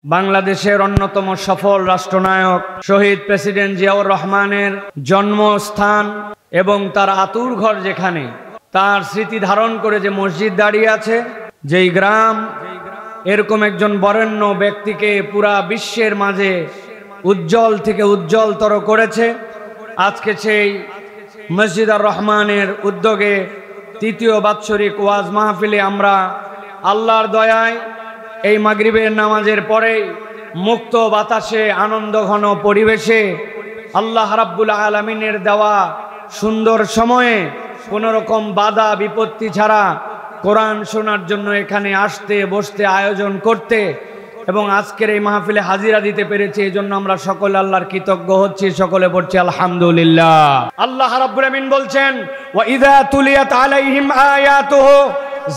বাংলাদেশের অন্যতম সফল রাষ্ট্রনায়ক শহীদ প্রেসিডেন্ট জিয়াউর রহমানের জন্মস্থান এবং তার আতুর ঘর যেখানে, তার স্মৃতি ধারণ করে যে মসজিদ দাঁড়িয়ে আছে, যেই গ্রাম এরকম একজন বরেণ্য ব্যক্তিকে পুরা বিশ্বের মাঝে উজ্জ্বল থেকে উজ্জ্বলতর করেছে, আজকে সেই মসজিদ আর রহমানের উদ্যোগে তৃতীয় বাৎসরিক ওয়াজ মাহফিলে আমরা আল্লাহর দয়ায় এই মাগরিবের নামাজের পরেই মুক্ত বাতাসে আনন্দ ঘন পরিবেশে আল্লাহ রাব্বুল আলামিনের দেওয়া সুন্দর সময়ে কোনো রকম বাধা বিপত্তি ছাড়া কোরআন শোনার জন্য এখানে আসতে বসতে আয়োজন করতে এবং আজকের এই মাহফিলে হাজিরা দিতে পেরেছি। এই জন্য আমরা সকলে আল্লাহর কৃতজ্ঞ হচ্ছি, সকলে পড়ছি আলহামদুলিল্লাহ। আল্লাহ রাব্বুল আমিন বলছেন, ওয়া ইযা তুলিয়াত আলাইহিম আয়াতুহু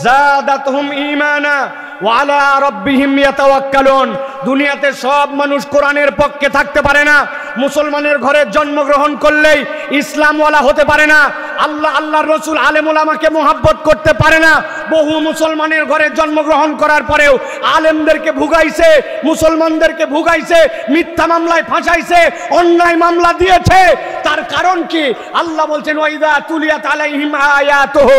যাদাতহুম ঈমানা ওয়া আলা রাব্বিহিম ইয়াতাওয়াক্কালুন। দুনিয়াতে সব মানুষ কোরআনের পক্ষে থাকতে পারে না। মুসলমানের ঘরে জন্মগ্রহণ করলেই ইসলামওয়ালা হতে পারে না। আল্লাহর রসুল আলেম ওলামাকে মোহাব্বত করতে পারে না। বহু মুসলমানের ঘরে জন্মগ্রহণ করার পরেও আলেমদেরকে ভুগাইছে, মুসলমানদেরকে ভুগাইছে, মিথ্যা মামলায় ফাঁসাইছে, অন্যায় মামলা দিয়েছে। তার কারণ কি? আল্লাহ বলছেন, ওয়াইদা তুলিয়াত আলাইহিম আয়াতুহু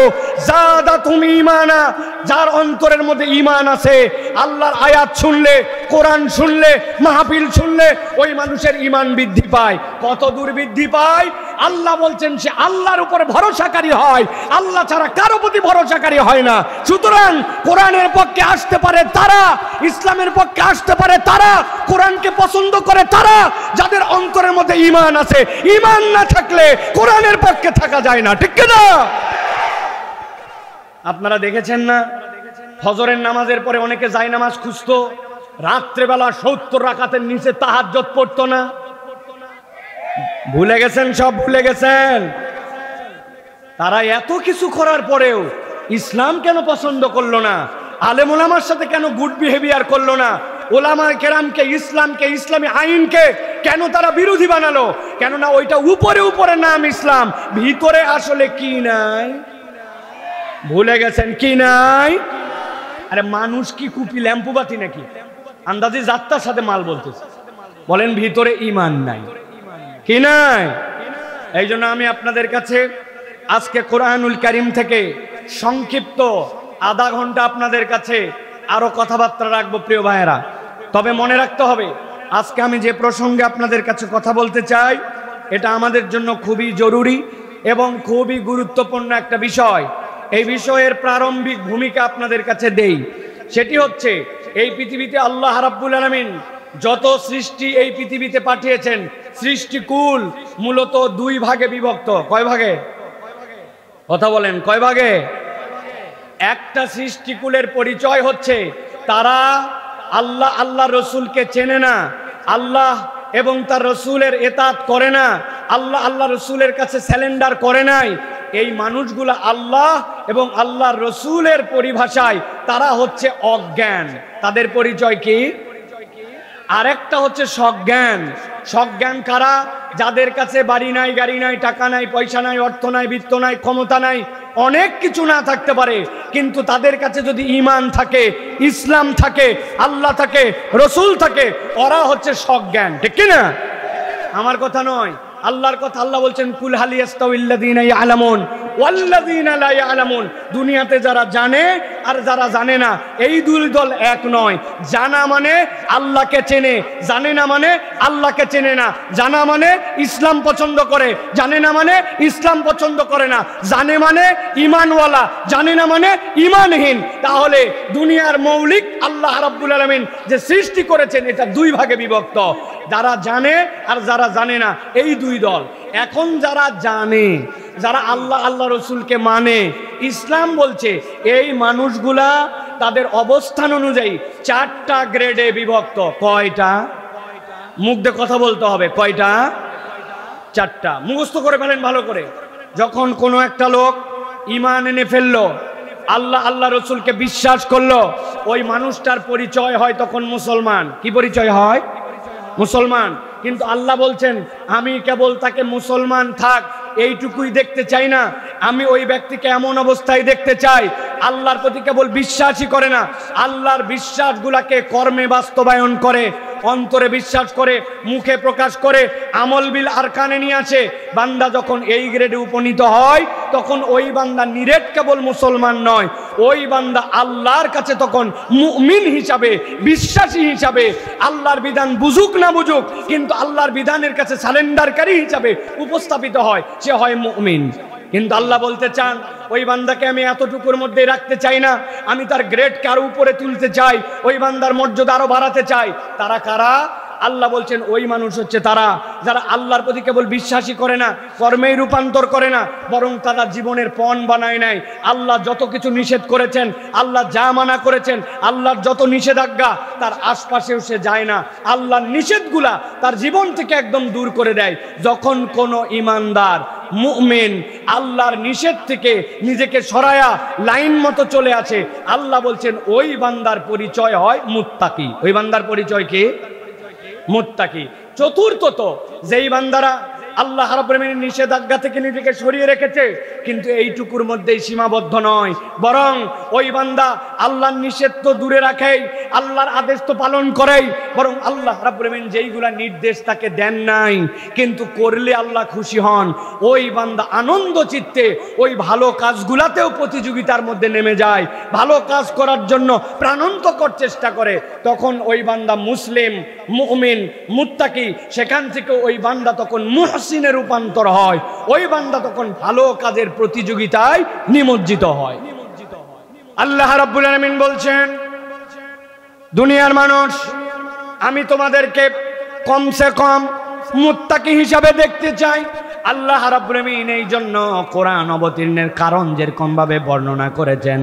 যাদাতহুম ঈমানা। যার অন্তরের মধ্যে ঈমান আছে, আল্লাহর আয়াত শুনলে, কোরআন শুনলে, মাহফিল শুনলে ওই মানুষের ঈমান বৃদ্ধি পায়। কত দূর বৃদ্ধি পায়? আল্লাহ বলছেন সে আল্লাহর উপরে ভরসাকারী হয়, আল্লাহ ছাড়া কারো প্রতি ভরসাকারী হয় না। সুতরাং কোরআনের পক্ষে আসতে পারে তারা, ইসলামের পক্ষে আসতে পারে তারা, কোরআনকে পছন্দ করে তারা, যাদের অন্তরের মধ্যে ঈমান আছে। ঈমান না থাকলে কোরআনের পক্ষে থাকা যায় না, ঠিক না? আপনারা দেখেছেন না, ফজরের নামাজের পরে অনেকে জায়নামাজ খুঁজতো, রাত্রেবেলা 70 রাকাতের নিচে তাহাজ্জুদ পড়তো না। ভুলে গেছেন, সব ভুলে গেছেন। তারা এত কিছু করার পরেও ইসলাম কেন পছন্দ করলো না? আলেম ওলামার সাথে কেন গুড বিহেভিয়ার করলো না? ওলামায়ে কেরামকে, ইসলামকে, ইসলামী আইনকে কেন তারা বিরোধী বানালো? কেননা ওইটা উপরে উপরে নাম ইসলাম, ভিতরে আসলে কি নাই? ভুলে গেছেন কি নাই? আরে মানুষ কি কুপি ল্যাম্পুবাতি নাকি? আন্দাজি যাত্রার সাথে মাল বলতেছে, বলেন ভিতরে ঈমান নাই, কি নাই? এই জন্য আমি আপনাদের কাছে আজকে কোরআনুল কারীম থেকে সংক্ষিপ্ত আধা ঘন্টা আপনাদের কাছে আরো কথাবার্তা রাখবো প্রিয় ভাইয়েরা। তবে মনে রাখতে হবে, আজকে আমি যে প্রসঙ্গে আপনাদের কাছে কথা বলতে চাই, এটা আমাদের জন্য খুবই জরুরি এবং খুবই গুরুত্বপূর্ণ একটা বিষয়। এই বিষয়ের প্রারম্ভিক ভূমিকা আপনাদের কাছে দেই। সেটি হচ্ছে, এই পৃথিবীতে আল্লাহ রাব্বুল আলামিন যত সৃষ্টি এই পৃথিবীতে পাঠিয়েছেন, সৃষ্টিকুল মূলত 2 ভাগে বিভক্ত। কয় ভাগে? কথা বলেন, কয় ভাগে? একটা সৃষ্টিকুলের পরিচয় হচ্ছে তারা আল্লাহ রসুলকে চেনে না, আল্লাহ এবং তার রসুলের এতাত করে না, আল্লাহ রসুলের কাছে স্যালেন্ডার করে নাই। এই মানুষগুলো আল্লাহ এবং আল্লাহর রসুলের পরিভাষায় তারা হচ্ছে অজ্ঞান। তাদের পরিচয় কি? আরেকটা হচ্ছে সজ্ঞান। সজ্ঞান কারা? যাদের কাছে বাড়ি নাই, গাড়ি নাই, টাকা নাই, পয়সা নাই, অর্থ নাই, বিত্ত নাই, ক্ষমতা নাই, অনেক কিছু না থাকতে পারে, কিন্তু তাদের কাছে যদি ঈমান থাকে, ইসলাম থাকে, আল্লাহ থাকে, রসুল থাকে, ওরা হচ্ছে সজ্ঞান, ঠিক কি না? আমার কথা নয়, আল্লাহর কথা। আল্লাহ বলছেন, কুল হাল ইয়াস্তাউইল্লাযীনা ইয়ালামুন ওয়াল্লাযীনা লা ইয়ালামুন। দুনিয়াতে যারা জানে আর যারা জানে না, এই 2 দল এক নয়। জানা মানে আল্লাহকে চেনে, জানে না মানে আল্লাহকে চেনে না। জানা মানে ইসলাম পছন্দ করে, জানে না মানে ইসলাম পছন্দ করে না। জানে মানে ঈমানওয়ালা, জানে না মানে ঈমানহীন। তাহলে দুনিয়ার মৌলিক আল্লাহ রাব্বুল আলামিন যে সৃষ্টি করেছেন, এটা 2 ভাগে বিভক্ত। যারা জানে আর যারা জানে না, এই 2 দল। এখন যারা জানে, যারা আল্লাহ রসুলকে মানে, ইসলাম বলছে এই মানুষগুলা তাদের অবস্থান অনুযায়ী 4টা গ্রেডে বিভক্ত। কয়টা? মুখ দিয়ে কথা বলতে হবে। কয়টা? 4টা। মুখস্থ করে ফেলেন ভালো করে। যখন কোনো একটা লোক ঈমান এনে ফেললো, আল্লাহ রসুলকে বিশ্বাস করলো, ওই মানুষটার পরিচয় হয় তখন মুসলমান। কি পরিচয় হয়? মুসলমান। কিন্তু আল্লাহ বলছেন, আমি কেবল তাকে মুসলমান থাক এইটুকুই দেখতে চাই না, আমি ওই ব্যক্তিকে এমন অবস্থায় দেখতে চাই আল্লাহর প্রতি কেবল বিশ্বাসই করে না, আল্লাহর বিশ্বাসগুলাকে কর্মে বাস্তবায়ন করে, অন্তরে বিশ্বাস করে, মুখে প্রকাশ করে, আমল বিল আরকানে নিয়ে আসে। বান্দা যখন এই গ্রেডে উপনীত হয় তখন ওই বান্দা নিরেট কেবল মুসলমান নয়, ওই বান্দা আল্লাহর কাছে তখন মুমিন হিসাবে, বিশ্বাসী হিসাবে, আল্লাহর বিধান বুঝুক না বুঝুক কিন্তু আল্লাহর বিধানের কাছে সারেন্ডারকারী হিসাবে উপস্থাপিত হয়, সে হয় মুমিন। কিন্তু আল্লাহ বলতে চান ওই বান্দাকে আমি এতটুকুর মধ্যে রাখতে চাই না, আমি তার গ্রেডকে আরো উপরে তুলতে চাই, ওই বান্দার মর্যাদা আরো বাড়াতে চাই। তারা কারা? আল্লাহ বলছেন ওই মানুষ হচ্ছে তারা যারা আল্লাহর প্রতি কেবল বিশ্বাসই করে না, কর্মেই রূপান্তর করে না, বরং তারা জীবনের পণ বানায় নেয়। আল্লাহ যত কিছু নিষেধ করেছেন, আল্লাহ যা মানা করেছেন, আল্লাহর যত নিষেধাজ্ঞা তার আশপাশেও সে যায় না, আল্লাহর নিষেধগুলা তার জীবন থেকে একদম দূর করে দেয়। যখন কোনো ইমানদার মুমিন আল্লাহর নিষেধ থেকে নিজেকে সরায়া লাইন মতো চলে আসে, আল্লাহ বলছেন ওই বান্দার পরিচয় হয় মুত্তাকি। ওই বান্দার পরিচয় কি? মুত্তাকি। চতুর্থত, যেই বান্দারা আল্লাহ রাব্বুল আলামিনের নিষেধাজ্ঞা থেকে নিজেকে সরিয়ে রেখেছে কিন্তু এইটুকুর মধ্যেই সীমাবদ্ধ নয়, বরং ওই বান্দা আল্লাহর নিষেধ তো দূরে রাখেই, আল্লাহর আদেশ তো পালন করেই, বরং আল্লাহ রাব্বুল আলামিন যেইগুলা নির্দেশ তাকে দেন নাই কিন্তু করলে আল্লাহ খুশি হন, ওই বান্দা আনন্দ চিত্তে ওই ভালো কাজগুলাতেও প্রতিযোগিতার মধ্যে নেমে যায়, ভালো কাজ করার জন্য প্রাণান্তকর চেষ্টা করে। তখন ওই বান্দা মুসলিম, মুমিন, মুত্তাকি, সেখান থেকে ওই বান্দা তখন মুহসিনে রূপান্তর হয়, ওই বান্দা তখন ভালো কাজের প্রতিযোগিতায় নিমজ্জিত হয়। আল্লাহ রাব্বুল আলামিন বলছেন দুনিয়ার মানুষ আমি তোমাদেরকে কমসে কম মুত্তাকি হিসাবে দেখতে চাই। আল্লাহ রাব্বুল আলামিন এই জন্য কোরআন অবতীর্ণের কারণ যেরকম ভাবে বর্ণনা করেছেন,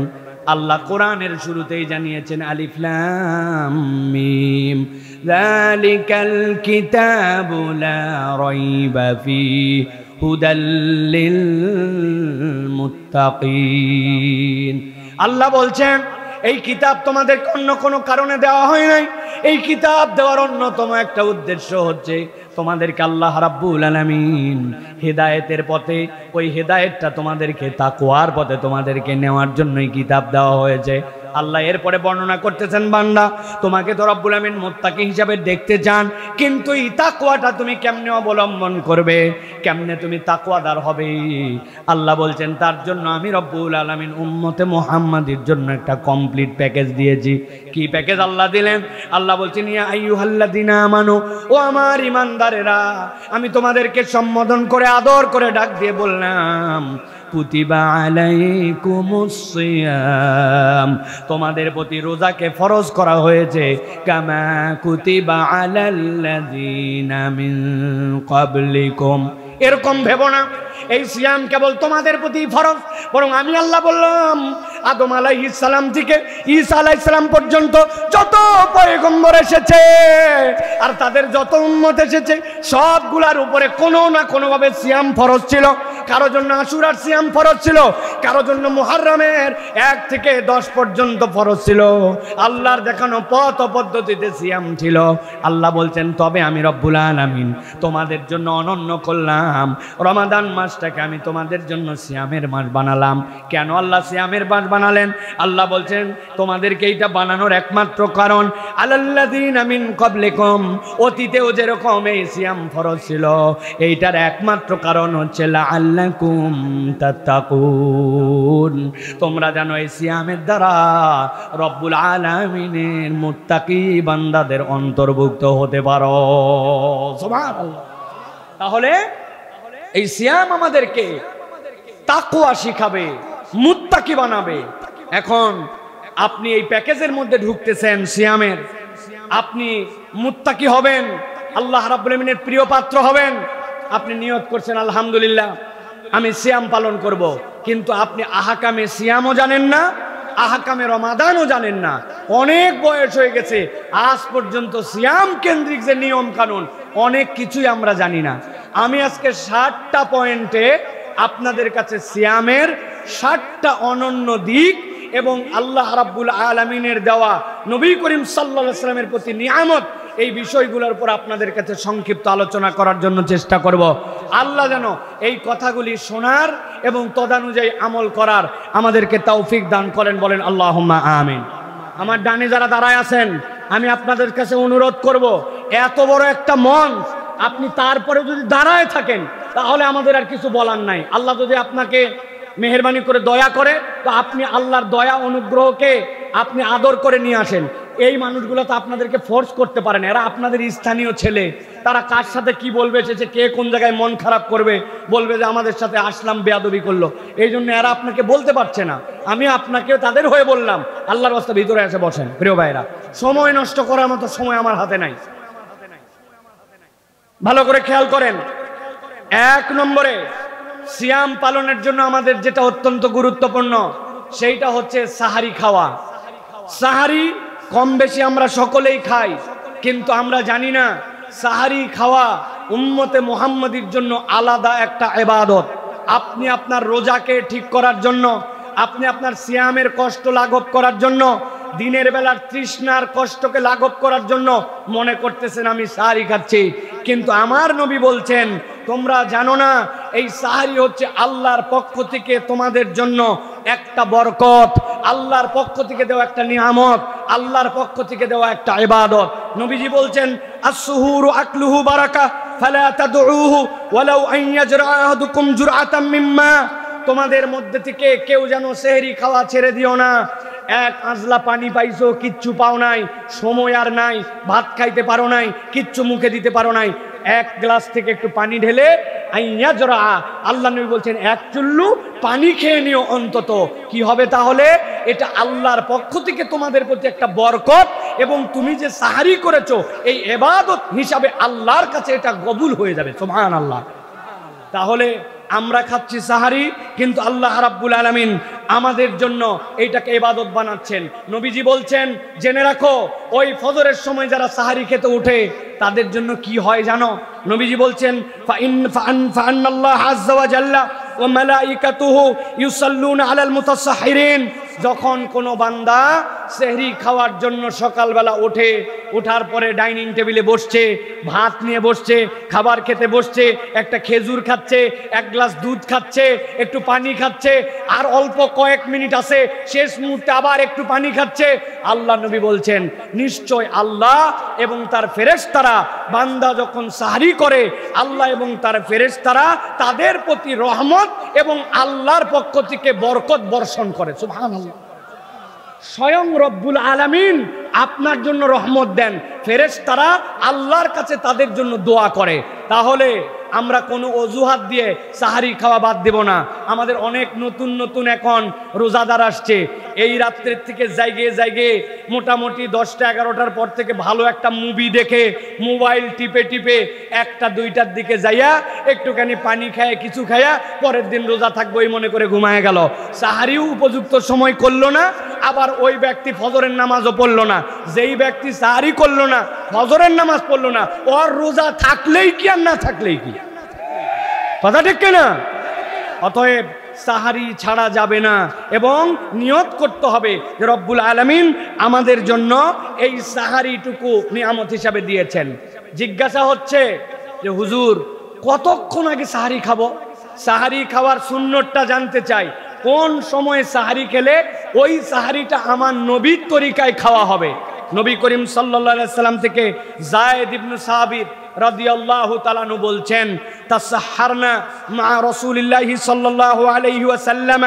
আল্লাহ কোরআনের শুরুতেই জানিয়েছেন আলিফ লাম মিম যালিকাল কিতাবু লা রাইবা ফীহি হুদাল লিল মুত্তাকিন। আল্লাহ বলছেন এই কিতাব তোমাদের অন্য কোনো কারণে দেওয়া হয় নাই, এই কিতাব দেওয়ার অন্যতম একটা উদ্দেশ্য হচ্ছে তোমাদেরকে আল্লাহ রাব্বুল আলামিন হেদায়েতের পথে, ওই হেদায়েতটা তোমাদেরকে তাকওয়ার পথে তোমাদেরকে নেওয়ার জন্যই কিতাব দেওয়া হয়েছে। আল্লাহ এরপরে বর্ণনা করতেছেন বান্দা তোমাকে তো রব্বুল আমিন মুত্তাকি হিসাবে দেখতে চান, কিন্তু এই তাকওয়াটা তুমি কেমনে অবলম্বন করবে, কেমনে তুমি তাকওয়াদার হবে? আল্লাহ বলছেন তার জন্য আমি রব্বুল আলামিন উম্মতে মুহাম্মাদির জন্য একটা কমপ্লিট প্যাকেজ দিয়েছি। কি প্যাকেজ আল্লাহ দিলেন? আল্লাহ বলছেন ইয়া আইয়ুহাল্লাযিনা আমানু, ও আমার ঈমানদারেরা, আমি তোমাদেরকে সম্বোধন করে আদর করে ডাক দিয়ে বললাম কুতিবা আলাইকুমুস সিয়াম, তোমাদের প্রতি রোজাকে ফরজ করা হয়েছে, কামা কুতিবা আলাল্লাযিনা মিন ক্বাবলিকুম। এরকম ভেবো না এই সিয়াম কেবল তোমাদের প্রতি ফরজ, বরং আমি আল্লাহ বললাম আদম আলাইহিস সালাম থেকে ঈসা আলাইহিস সালাম পর্যন্ত যত পয়গম্বর এসেছে আর তাদের যত উম্মত এসেছে সবগুলার উপরে কোনো না কোনোভাবে সিয়াম ফরজ ছিল। কারো জন্য আশুরার সিয়াম ফরজ ছিল, কারো জন্য মুহররমের 1 থেকে 10 পর্যন্ত ফরজ ছিল। আল্লাহর দেখানো পথ পদ্ধতিতে সিয়াম ছিল। আল্লাহ বলছেন তবে আমি রব্বুল আলামিন তোমাদের জন্য অনন্য করলাম রমাদান মাসটাকে, আমি তোমাদের জন্য সিয়ামের মাস বানালাম। কেন আল্লাহ সিয়ামের মাস বানালেন? আল্লাহ বলছেন তোমাদেরকে এইটা বানানোর একমাত্র কারণ আলাল্লাযিনা মিন ক্বাবলিকুম, অতীতেও যেরকম এই সিয়াম ফরজ ছিল, এইটার একমাত্র কারণ হচ্ছে লাআল্লাকুম তাত্তাকুন, তোমরা জানো এই সিয়ামের দ্বারা রব্বুল আলামিনের মুত্তাকি বান্দাদের অন্তর্ভুক্ত হতে পারো। সুবহানাল্লাহ। তাহলে এই সিয়াম আমাদেরকে তাকওয়া শিখাবে, মুত্তাকি বানাবে। এখন আপনি এই প্যাকেজের মধ্যে ঢুকতেছেন সিয়ামের, আপনি মুত্তাকি হবেন, আল্লাহ রাব্বুল আমিনের প্রিয় পাত্র হবেন। আপনি নিয়ত করছেন আলহামদুলিল্লাহ আমি সিয়াম পালন করব, কিন্তু আপনি আহকামে সিয়ামও জানেন না, আহকামে রমাদানও জানেন না। অনেক বয়স হয়ে গেছে, আজ পর্যন্ত সিয়াম কেন্দ্রিক যে নিয়ম কানুন অনেক কিছুই আমরা জানি না। আমি আজকে 60টা পয়েন্টে আপনাদের কাছে সিয়ামের 60টা অনন্য দিক এবং আল্লাহ রাব্বুল আলামিনের দেওয়া নবী করিম সাল্লাল্লাহু আলাইহি ওয়াসাল্লামের প্রতি নিয়ামত, এই বিষয়গুলোর উপর আপনাদের কাছে সংক্ষিপ্ত আলোচনা করার জন্য চেষ্টা করব। আল্লাহ যেন এই কথাগুলি শোনার এবং তদানুযায়ী আমল করার আমাদেরকে তৌফিক দান করেন, বলেন আল্লাহুম্মা আমিন। আমার ডানে যারা দাঁড়ায় আছেন, আমি আপনাদের কাছে অনুরোধ করব, এত বড় একটা মঞ্চ আপনি তারপরে যদি দাঁড়ায় থাকেন তাহলে আমাদের আর কিছু বলার নাই। আল্লাহ যদি আপনাকে মেহেরবানি করে দয়া করে তো আপনি আল্লাহর দয়া অনুগ্রহকে আপনি আদর করে নিয়ে আসেন। এই মানুষগুলো তো আপনাদেরকে ফোর্স করতে পারেন, এরা আপনাদের স্থানীয় ছেলে, তারা কার সাথে কি বলবে, এসেছে কে কোন জায়গায় মন খারাপ করবে, বলবে যে আমাদের সাথে আসলাম বেয়াদবি করলো, এই জন্য এরা আপনাকে বলতে পারছে না। আমি আপনাকে তাদের হয়ে বললাম, আল্লাহর রাস্তা ভিতরে এসে বসেন। প্রিয় ভাইরা, সময় নষ্ট করার মতো সময় আমার হাতে নাই। ভালো করে খেয়াল করেন, এক নম্বরে সিয়াম পালনের জন্য আমাদের যেটা অত্যন্ত গুরুত্বপূর্ণ সেইটা হচ্ছে সাহারি খাওয়া। সাহারি কম বেশি আমরা সকলেই খাই, কিন্তু আমরা জানি না সাহারি খাওয়া উম্মতে মুহাম্মাদির জন্য আলাদা একটা ইবাদত। আপনি আপনার রোজাকে ঠিক করার জন্য, আপনি আপনার সিয়ামের কষ্ট লাঘব করার জন্য, দিনের বেলার তৃষ্ণার কষ্টকে লাঘব করার জন্য মনে করতেছেন আমি সাহারি খাচ্ছি, কিন্তু আমার নবী বলছেন তোমরা জানো না এই সাহারি হচ্ছে আল্লাহর পক্ষ থেকে তোমাদের জন্য একটা বরকত, আল্লাহর পক্ষ থেকে দেওয়া একটা নিয়ামত, আল্লাহর পক্ষ থেকে দেওয়া একটা ইবাদত। নবীজি বলছেন আস-সুহুরু আকলুহু বারাকা ফালা তাদউহু ওয়ালাউ আন ইয়াজরা আহাদুকুম জুরআতাম মিম্মা। তোমাদের মধ্যে থেকে কেউ যেন সেহরি খাওয়া ছেড়ে দিও না। এক আজলা পানি পাইছো, কিচ্ছু পাও নাই, সময় আর নাই, ভাত খাইতে পারো নাই, কিচ্ছু মুখে দিতে পারো নাই, এক গ্লাস থেকে একটু পানি ঢেলে আইয়াজরা, আল্লাহ নবী বলছেন এক চুল্লু পানি খেয়ে নিও অন্তত। কি হবে তাহলে? এটা আল্লাহর পক্ষ থেকে তোমাদের প্রতি একটা বরকত, এবং তুমি যে সাহারি করেছো এই ইবাদত হিসাবে আল্লাহর কাছে এটা কবুল হয়ে যাবে। সুবহানাল্লাহ। তাহলে আমরা খাচ্ছি সাহারি, কিন্তু আল্লাহ রাব্বুল আলামিন আমাদের জন্য এইটাকে ইবাদত বানাচ্ছেন। নবীজি বলছেন জেনে রাখো ওই ফজরের সময় যারা সাহারি খেতে উঠে তাদের জন্য কি হয় জানো? নবীজি বলছেন ফাআন্নাল্লাহ আযজা ওয়া জাল্লা ওয়া মালাইকাতুহু ইউসাল্লুনা আলাল মুতাসাহহিরিন। যখন কোনো বান্দা সেহরি খাওয়ার জন্য সকালবেলা ওঠে, ওঠার পরে ডাইনিং টেবিলে বসছে, ভাত নিয়ে বসছে, খাবার খেতে বসছে, একটা খেজুর খাচ্ছে, এক গ্লাস দুধ খাচ্ছে, একটু পানি খাচ্ছে, আর অল্প কয়েক মিনিট আছে শেষ মুহূর্তে আবার একটু পানি খাচ্ছে, আল্লাহ নবী বলছেন নিশ্চয় আল্লাহ এবং তার ফেরেশতারা বান্দা যখন সাহরি করে আল্লাহ এবং তার ফেরেশতারা তাদের প্রতি রহমত এবং আল্লাহর পক্ষ থেকে বরকত বর্ষণ করে। সুবহানাল্লাহ। স্বয়ং রব্বুল আলামিন আপনার জন্য রহমত দেন, ফেরেশতারা আল্লাহর কাছে তাদের জন্য দোয়া করে। তাহলে আমরা কোনো অজুহাত দিয়ে সাহারি খাওয়া বাদ দেব না। আমাদের অনেক নতুন নতুন এখন রোজাদার আসছে, এই রাত্রের থেকে জায়গায় মোটামুটি 10টা 11টার পর থেকে ভালো একটা মুভি দেখে মোবাইল টিপে টিপে 1টা 2টার দিকে যাইয়া একটুখানি পানি খায় কিছু খায়া পরের দিন রোজা থাকবো এই মনে করে ঘুমায় গেল। সাহারিও উপযুক্ত সময় করলো না, আবার ওই ব্যক্তি ফজরের নামাজও পড়লো না। যেই ব্যক্তি সাহারি করলো না, ফজরের নামাজ পড়লো না, ওর রোজা থাকলেই কি আর না থাকলেই কি? কথা ঠিক কিনা? অতএব সাহারি ছাড়া যাবে না এবং নিয়ত করতে হবে যে রব্বুল আলামিন আমাদের জন্য এই সাহারিটুকু নিয়ামত হিসাবে দিয়েছেন। জিজ্ঞাসা হচ্ছে যে হুজুর কতক্ষণ আগে সাহারি খাবো? সাহারি খাওয়ার সুন্নতটা জানতে চাই। কোন সময়ে সাহারি খেলে ওই সাহারিটা আমার নবীর তরিকায় খাওয়া হবে? নবী করিম সাল্লাল্লাহু আলাইহি সাল্লাম থেকে যায়েদ ইবনে সাবিত রাদিয়াল্লাহু তাআলা আনহু বলছেন তাসাহহারনা মা রাসূলিল্লাহি সাল্লাল্লাহু আলাইহি ওয়াসাল্লাম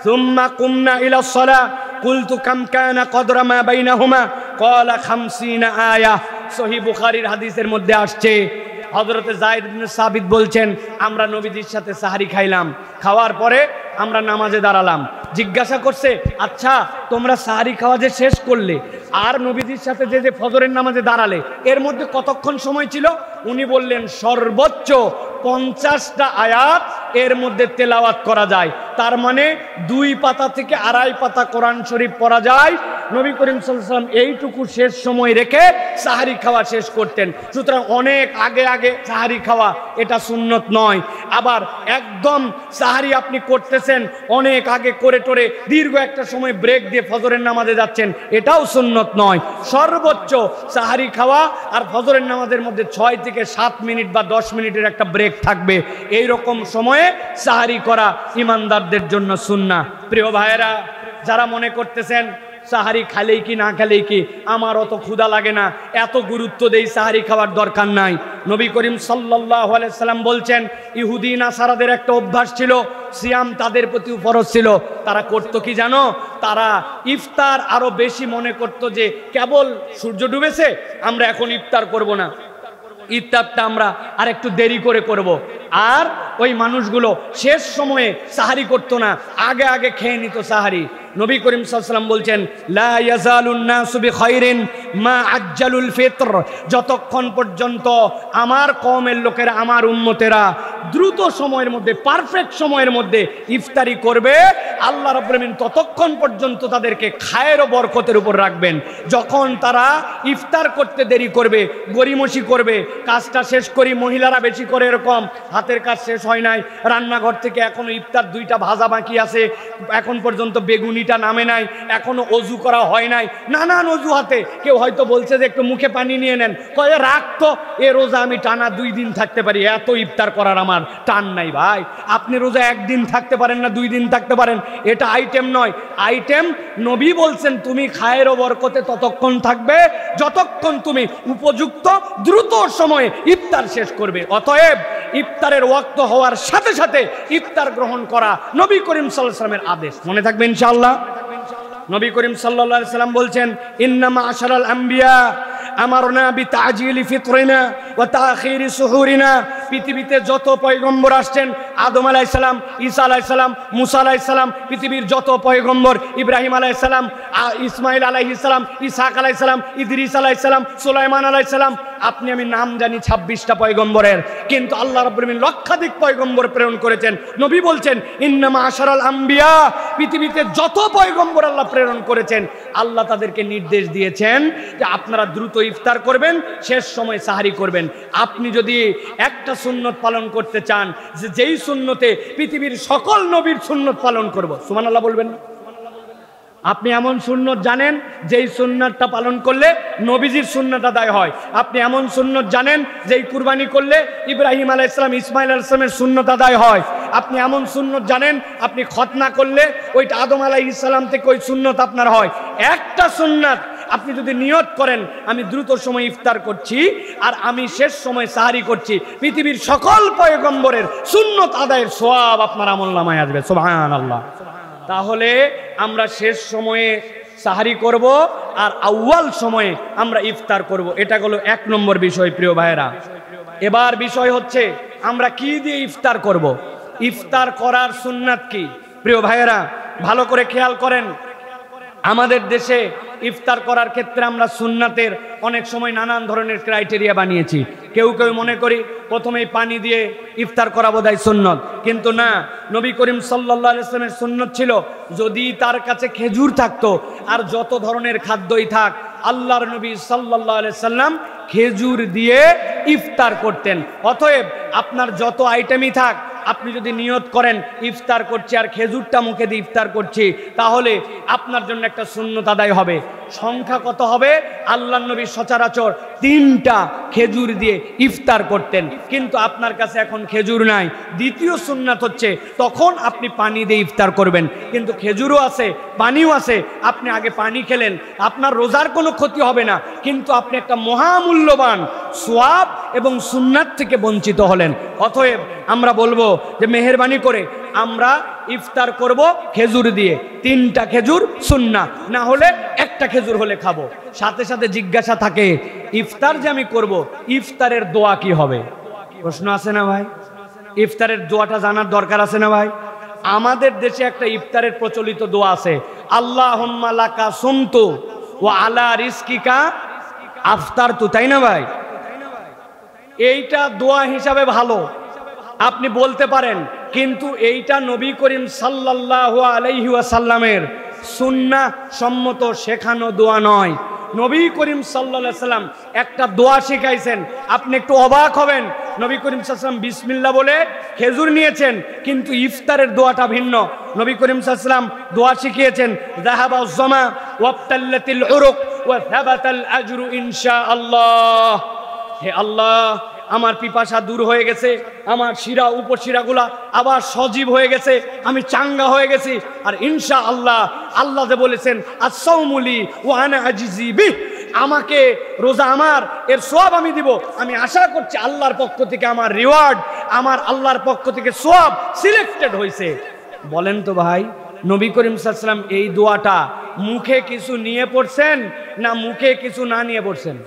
সুম্মা কুমনা ইলা সালাহ কুলতু কাম কানা কদরা মা বাইনাহুমা ক্বালা 50 আয়া। সহিহ বুখারীর হাদিসের মধ্যে আসছে হযরতে যায়েদ ইবনে সাবিত বলছেন আমরা নবীজির সাথে সাহারি খাইলাম, খাওয়ার পরে আমরা নামাজে দাঁড়ালাম। জিজ্ঞাসা করছে আচ্ছা তোমরা সাহারি খাওয়া যে শেষ করলে আর নবীজির সাথে যে ফজরের নামাজে দাঁড়ালে এর মধ্যে কতক্ষণ সময় ছিল? উনি বললেন সর্বোচ্চ 50টা আয়াত এর মধ্যে তেলাওয়াত করা যায়। তার মানে 2 পাতা থেকে 2.5 পাতা কোরআন শরীফ পড়া যায়। নবী করিম সাল্লাল্লাহু আলাইহি ওয়াসাল্লাম এইটুকু শেষ সময় রেখে সাহারি খাওয়া শেষ করতেন। সুতরাং অনেক আগে আগে সাহারি খাওয়া এটা সুন্নত নয়। আবার একদম সাহারি আপনি করতেছেন, অনেক আগে করে টোরে দীর্ঘ একটা সময় ব্রেক দিয়ে ফজরের নামাজে যাচ্ছেন, এটাও সুন্নত নয়। সর্বোচ্চ সাহারি খাওয়া আর ফজরের নামাজের মধ্যে 6 থেকে 7 মিনিট বা 10 মিনিটের একটা ব্রেক থাকবে। এই রকম সময়ে সাহারি করা ইমানদারদের জন্য সুন্নাহ। প্রিয় ভাইয়েরা, যারা মনে করতেছেন সাহারি খালেই কি না খালেই কি, আমার অত ক্ষুধা লাগে না, এত গুরুত্ব দেই, সাহারি খাওয়ার দরকার নাই। নবী করিম সাল্লাল্লাহু আলাইহি সাল্লাম বলছেন, ইহুদি নাসারাদের একটা অভ্যাস ছিল, সিয়াম তাদের প্রতি ফরজ ছিল। তারা করতো কি জানো? তারা ইফতার আরো বেশি মনে করতো যে কেবল সূর্য ডুবেছে, আমরা এখন ইফতার করব না, ইফতারটা আমরা আর একটু দেরি করে করব। আর ওই মানুষগুলো শেষ সময়ে সাহারি করতো না, আগে আগে খেয়ে নিত সাহারি। নবী করিম সাল্লাল্লাহু আলাইহি ওয়াসাল্লাম বলছেন, লা ইয়াজালুন নাসু বিখাইরিন মা আজ্জালুল ফিতর, যতক্ষণ পর্যন্ত আমার কওমের লোকেরা, আমার উম্মতেরা দ্রুত সময়ের মধ্যে, পারফেক্ট সময়ের মধ্যে ইফতারি করবে, আল্লাহ রাব্বুল আলামিন ততক্ষণ পর্যন্ত তাদেরকে খায়ের ও বরকতের উপর রাখবেন। যখন তারা ইফতার করতে দেরি করবে, গরিমসি করবে, কাজটা শেষ করি, মহিলারা বেশি করে এরকম হাতের কাজ শেষ হয় নাই, রান্নাঘর থেকে এখনো ইফতার 2টা ভাজা বাকি আছে, এখন পর্যন্ত বেগুনিটা নামে নাই, এখনো অজু করা হয় নাই, নানান অজুহাতে কেউ হয়তো বলছে যে একটু মুখে পানি নিয়ে নেন, কয়ে রাখতো, এ রোজা আমি টানা 2 দিন থাকতে পারি, এত ইফতার করার আমার টান নাই। ভাই, আপনি রোজা 1 দিন থাকতে পারেন না, 2 দিন থাকতে পারেন, এটা আইটেম নয়। আইটেম নবী বলছেন তুমি খায়ের ও বরকতে ততক্ষণ থাকবে যতক্ষণ তুমি উপযুক্ত দ্রুত সময়ে ইফতার শেষ করবে। অতএব ইফতারের ওয়াক্ত হওয়ার সাথে সাথে ইফতার গ্রহণ করা নবী করিম সাল্লাল্লাহু আলাইহি ওয়াসাল্লামের আদেশ। মনে থাকবে ইনশাআল্লাহ। নবী করিম সাল্লাল্লাহু আলাইহি ওয়াসাল্লাম বলছেন, ইন্না মা'শারাল আম্বিয়া আমারনা বিতাজিলি ফিতরিনা ওয়া তাখিরি সুহুরিনা। পৃথিবীতে যত পয়গম্বর আসছেন, আদম আলাইহিস সালাম, ঈসা আলাইহিস সালাম, মুসা আলাইহিস সালাম, পৃথিবীর যত পয়গম্বর, ইব্রাহিম আলাইহিস সালাম, ইসমাইল আলাইহিস সালাম, ইসহাক আলাইহিস সালাম, ইদ্রিস আলাইহিস সালাম, সুলাইমান আলাইহিস সালাম, আপনি আমি নাম জানি 26টা পয়গম্বরের, কিন্তু আল্লাহ রাব্বুল আলামিন লক্ষাধিক পয়গম্বর প্রেরণ করেছেন। নবী বলছেন, ইন্না মা'শারাল আম্বিয়া, পৃথিবীতে যত পয়গম্বর আল্লাহ প্রেরণ করেছেন, আল্লাহ তাদেরকে নির্দেশ দিয়েছেন যে আপনারা দ্রুত ইফতার করবেন, শেষ সময় সাহারি করবেন। আপনি যদি একটা সুন্নত পালন করতে চান, যে যেই সুন্নতে পৃথিবীর সকল নবীর সুন্নত পালন করব, সুবহানাল্লাহ বলবেন না? আপনি এমন সুন্নত জানেন যেই সুন্নতটা পালন করলে নবীজির সুন্নত আদায় হয়। আপনি এমন সুন্নত জানেন যেই কুরবানি করলে ইব্রাহিম আলাইহিস সালাম, ইসমাইল আলাইহিস সালামের সুন্নত আদায় হয়। আপনি এমন সুন্নত জানেন আপনি খতনা করলে ওইটা আদম আলাইহিস সালাম থেকে ওই সুন্নত আপনার হয়। একটা সুন্নাত আপনি যদি নিয়ত করেন আমি দ্রুত সময় ইফতার করছি আর আমি শেষ সময় সাহারি করছি, পৃথিবীর সকল পয়গম্বরের সুন্নত আদায়ের সওয়াব আপনার আমলনামায় আসবে। সুবহানাল্লাহ। তাহলে আমরা শেষ সময়ে সাহারি করব আর আউয়াল সময়ে আমরা ইফতার করব। এটা হলো 1 নম্বর বিষয়। প্রিয় ভাইয়েরা, এবার বিষয় হচ্ছে আমরা কি দিয়ে ইফতার করব। ইফতার করার সুন্নাত কি? প্রিয় ভাইয়েরা, ভালো করে খেয়াল করেন। আমাদের দেশে ইফতার করার ক্ষেত্রে আমরা সুন্নাতের অনেক সময় নানান ধরনের ক্রাইটেরিয়া বানিয়েছি। কেউ কেউ মনে করি প্রথমেই পানি দিয়ে ইফতার করা বোধহয় সুন্নত, কিন্তু না, নবী করিম সাল্লাল্লাহু আলাইহি ওয়াসাল্লামের সুন্নত ছিল যদি তার কাছে খেজুর থাকতো আর যত ধরনের খাদ্যই থাক, আল্লাহর নবী সাল্লাল্লাহু আলাইহি ওয়াসাল্লাম খেজুর দিয়ে ইফতার করতেন। অতএব আপনার যত আইটেমই থাক, আপনি যদি নিয়ত করেন ইফতার করছি আর খেজুরটা মুখে দিয়ে ইফতার করছি, তাহলে আপনার জন্য একটা সুন্নত আদায় হবে। সংখ্যা কত হবে? আল্লাহর নবী সচরাচর 3টা খেজুর দিয়ে ইফতার করতেন, কিন্তু আপনার কাছে এখন খেজুর নাই। দ্বিতীয় সুন্নাত হচ্ছে তখন আপনি পানি দিয়ে ইফতার করবেন, কিন্তু খেজুরও আছে, পানিও আছে। আপনি আগে পানি খেলেন, আপনার রোজার কোনো ক্ষতি হবে না, কিন্তু আপনি একটা মহামূল্যবান সওয়াব এবং সুন্নাত থেকে বঞ্চিত হলেন। অতএব আমরা বলবো যে মেহেরবানি করে আমরা ইফতার করব খেজুর দিয়ে। 3টা খেজুর সুন্নাহ, না হলে একটা খেজুর হলে খাবো। সাথে সাথে জিজ্ঞাসা থাকে, ইফতার যে আমি করব, ইফতারের দোয়া কি হবে? প্রশ্ন আছে না ভাই? ইফতারের দোয়াটা জানার দরকার আছে না ভাই? আমাদের দেশে একটা ইফতারের প্রচলিত দোয়া আছে, আল্লাহুম্মা লাকা সুমতু ওয়া আলা রিজকিকা আফতারতু, তাই না ভাই? এইটা দোয়া হিসাবে ভালো, আপনি বলতে পারেন, কিন্তু এইটা নবী করিম সাল্লাল্লাহু আলাইহি ওয়াসাল্লামের সুন্নাহ সম্মত শেখানো দোয়া নয়। নবী করিম সাল্লাল্লাহু আলাইহি ওয়াসাল্লাম একটা দোয়া শিখাইছেন, আপনি একটু অবাক হবেন। নবী করিম সাল্লাল্লাহু আলাইহি ওয়াসাল্লাম বিসমিল্লাহ বলে খেজুর নিয়েছেন, কিন্তু ইফতারের দোয়াটা ভিন্ন। নবী করিম সাল্লাল্লাহু আলাইহি ওয়াসাল্লাম দোয়া শিখিয়েছেন, যাহাবাজ জামা ওয়াবতাল্লাতিল উরুক ওয়া সাবাতাল আজরু ইনশাআল্লাহ। হে আল্লাহ, আমার পিপাসা দূর হয়ে গেছে, আমার শিরা উপশিরাগুলা আবার সজীব হয়ে গেছে, আমি চাঙ্গা হয়ে গেছি। আর ইনশাআল্লাহ, আল্লাহ যে বলেছেন আস-সাওমুলি ওয়া আনা আজিজি বিহ, আমাকে রোজা আমার এর সওয়াব আমি দিব। আমি আশা করছি আল্লাহর পক্ষ থেকে আমার রিওয়ার্ড, আমার আল্লাহর পক্ষ থেকে সওয়াব সিলেক্টেড হয়েছে। বলেন তো ভাই, নবী করিম সাল্লাল্লাহু আলাইহি ওয়াসাল্লাম এই দোয়াটা মুখে কিছু নিয়ে পড়ছেন না মুখে কিছু না নিয়ে পড়ছেন?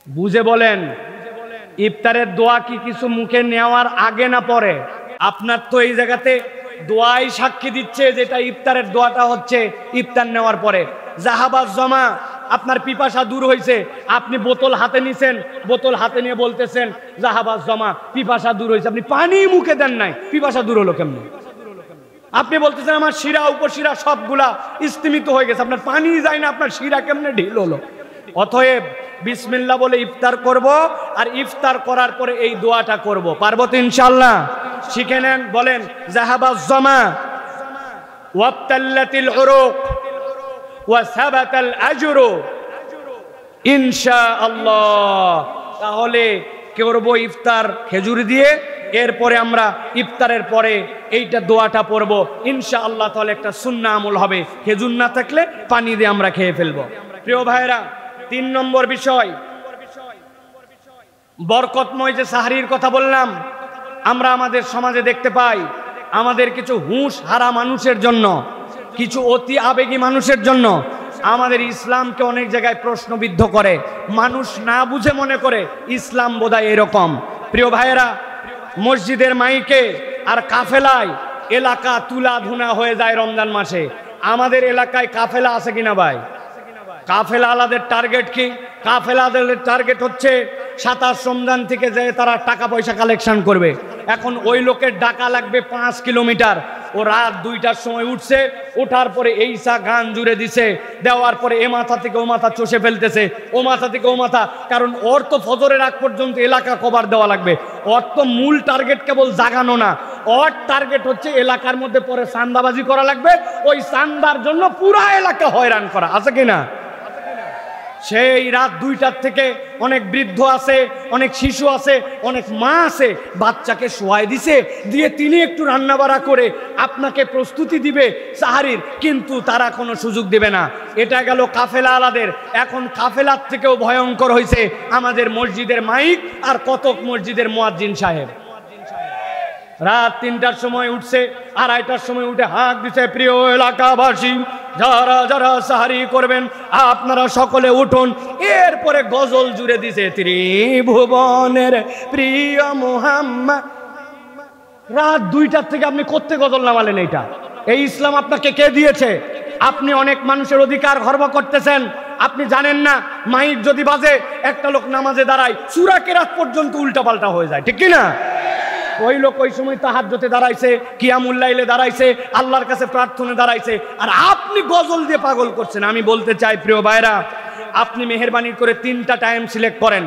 বুঝে বলেন, ইফতারের দোয়া কি কিছু মুখে নেওয়ার আগে না পরে? আপনার তো এই জায়গাতে দোয়াই সাক্ষী দিচ্ছে যেটা ইফতারের দোয়াটা হচ্ছে ইফতার নেওয়ার পরে। যাহাবাজ জমা, আপনার পিপাসা দূর হয়েছে, আপনি বোতল হাতে নিছেন, বোতল হাতে নিয়ে বলতেছেন যাহাবাজ জমা, পিপাসা দূর হয়েছে। আপনি পানি মুখে দেন নাই, পিপাসা দূর হলো কেমনে? আপনি বলতেছেন আমার শিরা উপশিরা সবগুলা স্তিমিত হয়ে গেছে, আপনার পানি যায় না, আপনার শিরা কেমনে ঢিল হলো? অতএব বিসমিল্লাহ বলে ইফতার করব, আর ইফতার করার পরে এই দোয়াটা করব। পারবো তো ইনশাআল্লাহ? শিখে নেন, বলেন যাহাবাজ জামা ওয়াবতাল্লাতিল উরুক ওয়া সাবাতাল আজরু ইনশাআল্লাহ। তাহলে করব ইফতার খেজুর দিয়ে, এরপরে আমরা ইফতারের পরে এইটা দোয়াটা পড়ব ইনশাআল্লাহ। তাহলে একটা সুন্নাহ আমল হবে, খেজুর না থাকলে পানি দিয়ে আমরা খেয়ে ফেলবো। প্রিয় ভাইরা, 3 নম্বর বিষয়, বরকতময় যে সাহরির কথা বললাম, আমরা আমাদের সমাজে দেখতে পাই আমাদের কিছু হুঁশ হারা মানুষের জন্য, কিছু অতি আবেগী মানুষের জন্য আমাদের ইসলামকে অনেক জায়গায় প্রশ্নবিদ্ধ করে। মানুষ না বুঝে মনে করে ইসলাম বোধহয় এরকম। প্রিয় ভাইয়েরা, মসজিদের মাইকে আর কাফেলায় এলাকা তুলা ধুনা হয়ে যায় রমজান মাসে। আমাদের এলাকায় কাফেলা আছে কিনা ভাই? কাফেলা আলাদের টার্গেট কি? কাফেলা আলাদের টার্গেট হচ্ছে 27 রমজান থেকে যে তারা টাকা পয়সা কালেকশন করবে। এখন ওই লোকের ডাকা লাগবে 5 কিলোমিটার। ও রাত 2টার সময় উঠছে, ওঠার পরে এইসা গান জুড়ে দিছে, দেওয়ার পরে এ মাথা থেকে ও মাথা চষে ফেলতেছে, ও মাথা থেকে ও মাথা। কারণ ওর তো ফজরের আগ পর্যন্ত এলাকা কভার দেওয়া লাগবে। ওর তো মূল টার্গেট কেবল জাগানো না, ওর টার্গেট হচ্ছে এলাকার মধ্যে পরে চান্দাবাজি করা লাগবে, ওই চান্দার জন্য পুরা এলাকা হয়রান করা। আছে কিনা? সেই রাত 2টার থেকে অনেক বৃদ্ধ আছে, অনেক শিশু আছে, অনেক মা আছে, বাচ্চাকে শোয়াই দিছে, দিয়ে তিনি একটু রান্নাবাড়া করে আপনাকে প্রস্তুতি দিবে সাহারির, কিন্তু তারা কোনো সুযোগ দিবে না। এটা গেল কাফেলা আলাদের। এখন কাফেলার থেকেও ভয়ঙ্কর হয়েছে আমাদের মসজিদের মাইক আর কতক মসজিদের মুয়াজ্জিন সাহেব। রাত 3টার সময় উঠছে, 2:30টার সময় উঠে হাঁক দিছে, প্রিয় এলাকাবাসী, যারা যারা সাহারি করবেন আপনারা সকলে উঠুন। এরপরে গজল জুড়ে দিছে, ত্রিভুবনের প্রিয় মুহাম্মদ। রাত 2টার থেকে আপনি কোত্থেকে গজল নামালেন? এইটা এই ইসলাম আপনাকে কে দিয়েছে? আপনি অনেক মানুষের অধিকার খর্ব করতেছেন, আপনি জানেন না। মাইক যদি বাজে, একটা লোক নামাজে দাঁড়ায়, সূরা কেরাত পর্যন্ত উল্টাপাল্টা হয়ে যায়, ঠিক কি না? ওই লোক ওই সময় তাহাজ্জুদে দাঁড়াইছে, কিয়ামুল লাইলে দাঁড়াইছে, আল্লাহর কাছে প্রার্থনা দাঁড়াইছে, আর আপনি গজল দিয়ে পাগল করছেন। আমি বলতে চাই প্রিয় ভাইরা, আপনি মেহেরবানি করে 3টা টাইম সিলেক্ট করেন।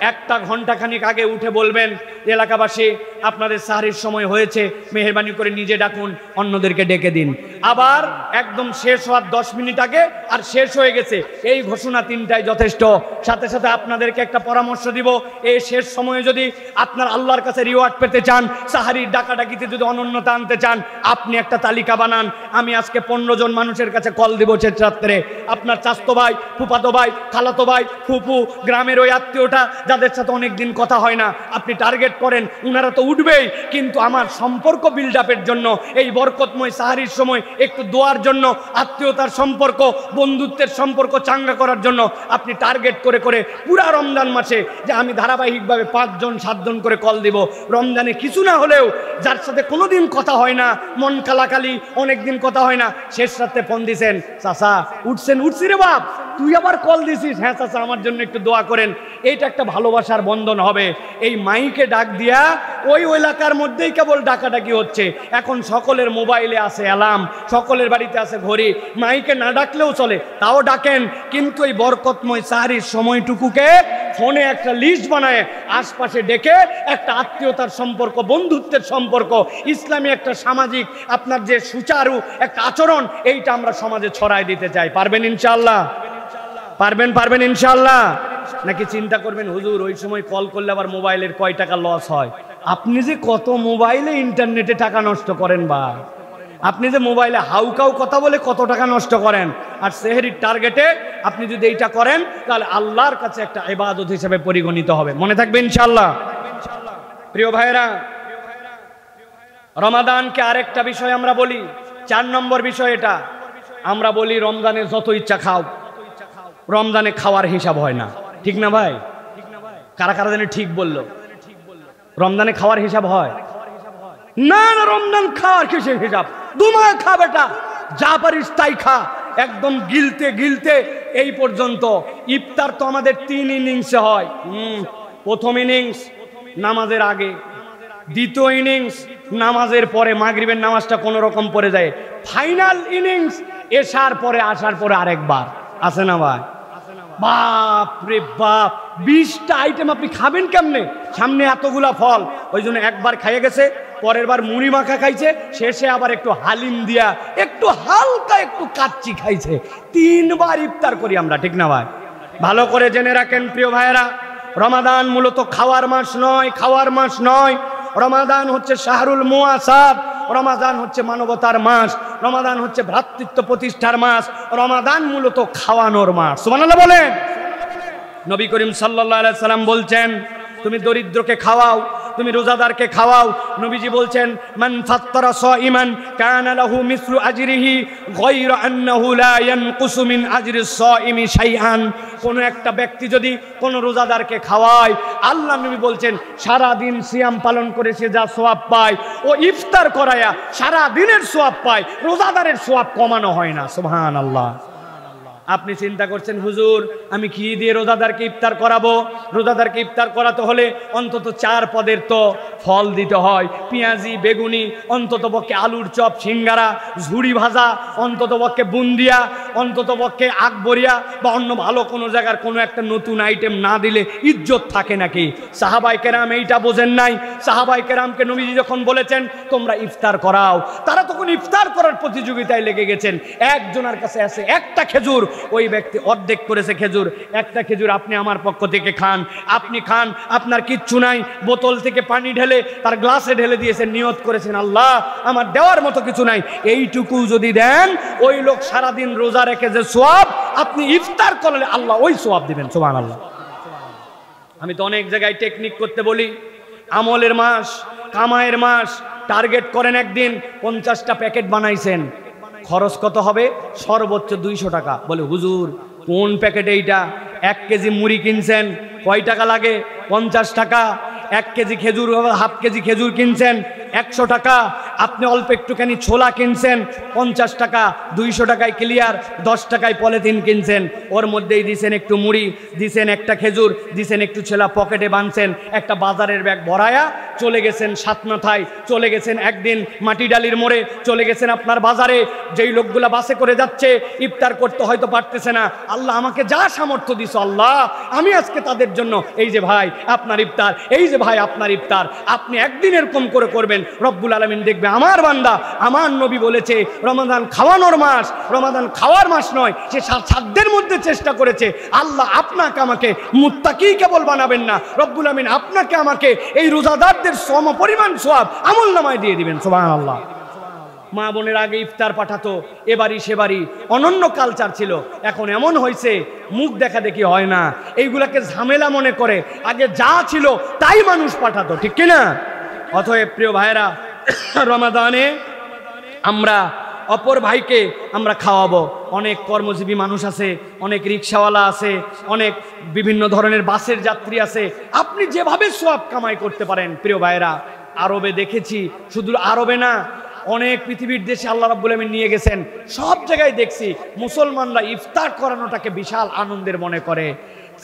1 ঘন্টা খানিক আগে উঠে বলবেন এলাকাবাসী আপনাদের সাহরির সময় হয়েছে, মেহেরবানি করে নিজে ডাকুন, অন্যদেরকে ডেকে দিন। আবার একদম শেষ হওয়ার 10 মিনিট আগে আর শেষ হয়ে গেছে, এই ঘোষণা 3টাই যথেষ্ট। সাথে সাথে আপনাদেরকে একটা পরামর্শ দিব, এই শেষ সময়ে যদি আপনার আল্লাহর কাছে রিওয়ার্ড পেতে চান, সাহারির ডাকাডাকিতে যদি অনন্যতা আনতে চান, আপনি একটা তালিকা বানান। আমি আজকে 15 জন মানুষের কাছে কল দিব শেষ রাত্রে। আপনার চাচতো ভাই, ফুফাতো ভাই, খালাতো ভাই, ফুফু, গ্রামের ওই আত্মীয়টা যাদের সাথে অনেকদিন কথা হয় না, আপনি টার্গেট করেন। উনারা তো উঠবেই, কিন্তু আমার সম্পর্ক বিল্ড আপের জন্য, এই বরকতময় সাহারির সময় একটু দোয়ার জন্য, আত্মীয়তার সম্পর্ক, বন্ধুত্বের সম্পর্ক চাঙ্গা করার জন্য আপনি টার্গেট করে করে পুরা রমজান মাসে যে আমি ধারাবাহিকভাবে 5 জন 7 জন করে কল দিব। রমজানে কিছু না হলেও যার সাথে কোনোদিন কথা হয় না, মন কালাকালি, অনেকদিন কথা হয় না, শেষ রাতে ফোন দিছেন, চাচা উঠছেন? উঠছি রে বাপ, তুই আবার কল দিছিস? হ্যাঁ চাচা, আমার জন্য একটু দোয়া করেন। এইটা একটা ভালোবাসার বন্ধন হবে। এই মাইকে ডাক ডাক দিয়া ওই এলাকার মধ্যেই কেবল ডাকাডাকি হচ্ছে। এখন সকলের মোবাইলে আছে অ্যালার্ম, সকলের বাড়িতে আছে ঘড়ি, মাইকে না ডাকলেও চলে, তাও ডাকেন। কিন্তু এই বরকতময় সাহরির সময়টুকুকে ফোনে একটা লিস্ট বানায় আশপাশে ডেকে একটা আত্মীয়তার সম্পর্ক, বন্ধুত্বের সম্পর্ক, ইসলামী একটা সামাজিক আপনার যে সুচারু একটা আচরণ, এইটা আমরা সমাজে ছড়াই দিতে চাই। পারবেন ইনশাআল্লাহ? পারবেন ইনশাআল্লাহ? নাকি চিন্তা করবেন হুজুর ওই সময় কল করলে আবার মোবাইলের কয় টাকা লস হয়? আপনি যে কত মোবাইলে ইন্টারনেটে টাকা নষ্ট করেন, বা আপনি যে মোবাইলে হাউকাউ কথা বলে কত টাকা নষ্ট করেন, আর সেহরির টার্গেটে আপনি যদি এইটা করেন তাহলে আল্লাহর কাছে একটা ইবাদত হিসেবে পরিগণিত হবে। মনে থাকবে ইনশাআল্লাহ। প্রিয় ভাইরা, রমাদানকে আরেকটা বিষয় আমরা বলি, 4 নম্বর বিষয় এটা। আমরা বলি রমজানে যত ইচ্ছা খাও, রমজানে খাওয়ার হিসাব হয় না, ঠিক না ভাই? কারা কারা জানে ঠিক বললো? রমজানে খাওয়ার হিসাব হয় না? না, রমজান খাওয়ার কিসের হিসাব? দুমায় খা বেটা, যা পারিস তাই খা, একদম গিলতে গিলতে এই পর্যন্ত। ইফতার তো আমাদের 3 ইনিংসে হয়। প্রথম ইনিংস নামাজের আগে, দ্বিতীয় ইনিংস নামাজের পরে, মাগরিবের নামাজটা কোনো রকম পড়ে যায়, ফাইনাল ইনিংস এশার পরে, আসার পরে আরেকবার। আছে না ভাই? বাপ রে বাপ, 20টা আইটেম আপনি খাবেন কেমনে? সামনে এতগুলা ফল, ওই জন্য একবার খাইয়ে গেছে, পরের বার মুড়ি মাখা খাইছে, শেষে আবার একটু হালিম দিয়া একটু হালকা একটু কাচ্চি খাইছে। 3 বার ইফতার করি আমরা, ঠিক না ভাই? ভালো করে জেনে রাখেন প্রিয় ভাইয়েরা, রমাদান মূলত খাওয়ার মাস নয়, খাওয়ার মাস নয়। রমাদান হচ্ছে শাহরুল মুআসাত, রমাদান হচ্ছে মানবতার মাস, রমাদান হচ্ছে ভ্রাতৃত্ব প্রতিষ্ঠার মাস, রমাদান মূলত খাওয়ানোর মাস। সুবহানাল্লাহ বলেন। নবী করিম সাল্লাল্লাহু আলাইহি সাল্লাম বলছেন, তুমি দরিদ্রকে খাওয়াও, তুমি রোজাদারকে খাওয়াও। নবীজি বলছেন, মান ফাত্তারা সাইমান কানা লাহু মিসলু আজরিহি গায়রা আন্নাহু লা ইয়ানকুসু মিন আজরিস সাইমি শাইআন। কোন একটা ব্যক্তি যদি কোন রোজাদারকে খাওয়ায়, আল্লাহ নবী বলছেন সারা দিন সিয়াম পালন করে সে যা সওয়াব পায়, ও ইফতার করায়া সারা দিনের সওয়াব পায়, রোজাদারের সওয়াব কমানো হয় না। সুবহানাল্লাহ। আপনি চিন্তা করছেন হুজুর আমি কি দিয়ে রোজাদারকে ইফতার করাবো? রোজাদারকে ইফতার করাতে হলে অন্তত 4 পদের তো ফল দিতে হয়, পেঁয়াজি, বেগুনি, অন্তত পক্ষে আলুর চপ, সিঙ্গারা, ঝুড়ি ভাজা, অন্তত পক্ষে বুন্দিয়া, অন্তত পক্ষে আকবরিয়া বা অন্য ভালো কোনো জায়গার কোনো একটা নতুন আইটেম না দিলে ইজ্জত থাকে নাকি? সাহাবায়ে কেরাম এইটা বোঝেন নাই। সাহাবায়ে কেরামকে নবীজি যখন বলেছেন তোমরা ইফতার করাও, তারা তখন ইফতার করার প্রতিযোগিতায় লেগে গেছেন। একজনের কাছে আছে একটা খেজুর, ওই ব্যক্তি অর্ধেক করেছে খেজুর, একটা খেজুর আপনি আমার পক্ষ থেকে খান। আপনি খান, আপনার কিচ্ছু নাই, বোতল থেকে পানি ঢেলে তার গ্লাসে ঢেলে দিয়েছেন, নিয়ত করেছেন আল্লাহ আমার দেওয়ার মতো কিছু নাই, এইটুকু যদি দেন ওই লোক সারাদিন রোজা রেখে যে সওয়াব, আপনি ইফতার করলে আল্লাহ ওই সওয়াব দিবেন। সুবহানাল্লাহ। আমি তো অনেক জায়গায় টেকনিক করতে বলি, আমলের মাস, কামায়ের মাস, টার্গেট করেন একদিন 50টা প্যাকেট বানাইছেন, খরচ কত হবে? সর্বোচ্চ 200 টাকা। বলে হুজুর কোন প্যাকেট এইটা? 1 কেজি মুড়ি কিনছেন, কয় টাকা লাগে? 50 টাকা। 1 কেজি খেজুর, হাফ কেজি খেজুর কিনছেন 100 টাকা। আপনি অল্প একটুখানি ছোলা কিনছেন 50 টাকা, 200 টাকায় ক্লিয়ার। 10 টাকায় পলিথিন কিনছেন, ওর মধ্যেই দিছেন একটু মুড়ি, দিছেন একটা খেজুর, দিছেন একটু ছোলা, পকেটে বাঁধছেন, একটা বাজারের ব্যাগ ভরায়া চলে গেছেন সাতমাথায়, চলে গেছেন একদিন মাটিডালির মোড়ে, চলে গেছেন আপনার বাজারে। যেই লোকগুলা বাসে করে যাচ্ছে ইফতার করতে হয়তো পারতেছে না, আল্লাহ আমাকে যা সামর্থ্য দিছ আল্লাহ আমি আজকে তাদের জন্য, এই যে ভাই আপনার ইফতার, এই যে ভাই আপনার ইফতার, আপনি একদিন এরকম করে করবেন, রব্বুল আলামিন দেখবে আমার বান্দা, আমার নবী বলেছে রমাদান খাওয়ানোর মাস, রমাদান খাওয়ার মাস নয়। সে সাধ্যের মধ্যে চেষ্টা করেছে। আল্লাহ আপনাকে আমাকে মুত্তাকি কেবল বানাবেন না, রব্বুল আলামিন আপনাকে আমাকে এই রোজাদারদের সম পরিমাণ সওয়াব আমলনামায় দিয়ে দিবেন। সুবহানাল্লাহ। মা বোনের আগে ইফতার পাঠাতো, এবারই সেবারই অনন্য কালচার ছিল। এখন এমন হয়েছে মুখ দেখা দেখি হয় না, এইগুলাকে ঝামেলা মনে করে আগে যা ছিল তাই মানুষ পাঠাতো, ঠিক কিনা? অতএব প্রিয় ভাইরা, রমাদানে আমরা অপর ভাইকে আমরা খাওয়াবো। অনেক কর্মজীবী মানুষ আছে, অনেক রিক্সাওয়ালা আছে, অনেক বিভিন্ন ধরনের বাসের যাত্রী আছে। আপনি যেভাবে সওয়াব কামাই করতে পারেন প্রিয় ভাইরা, আরবে দেখেছি, শুধু আরবে না অনেক পৃথিবীর দেশে আল্লাহ রাব্বুল আলামিন নিয়ে গেছেন, সব জায়গায় দেখছি মুসলমানরা ইফতার করানোটাকে বিশাল আনন্দের মনে করে।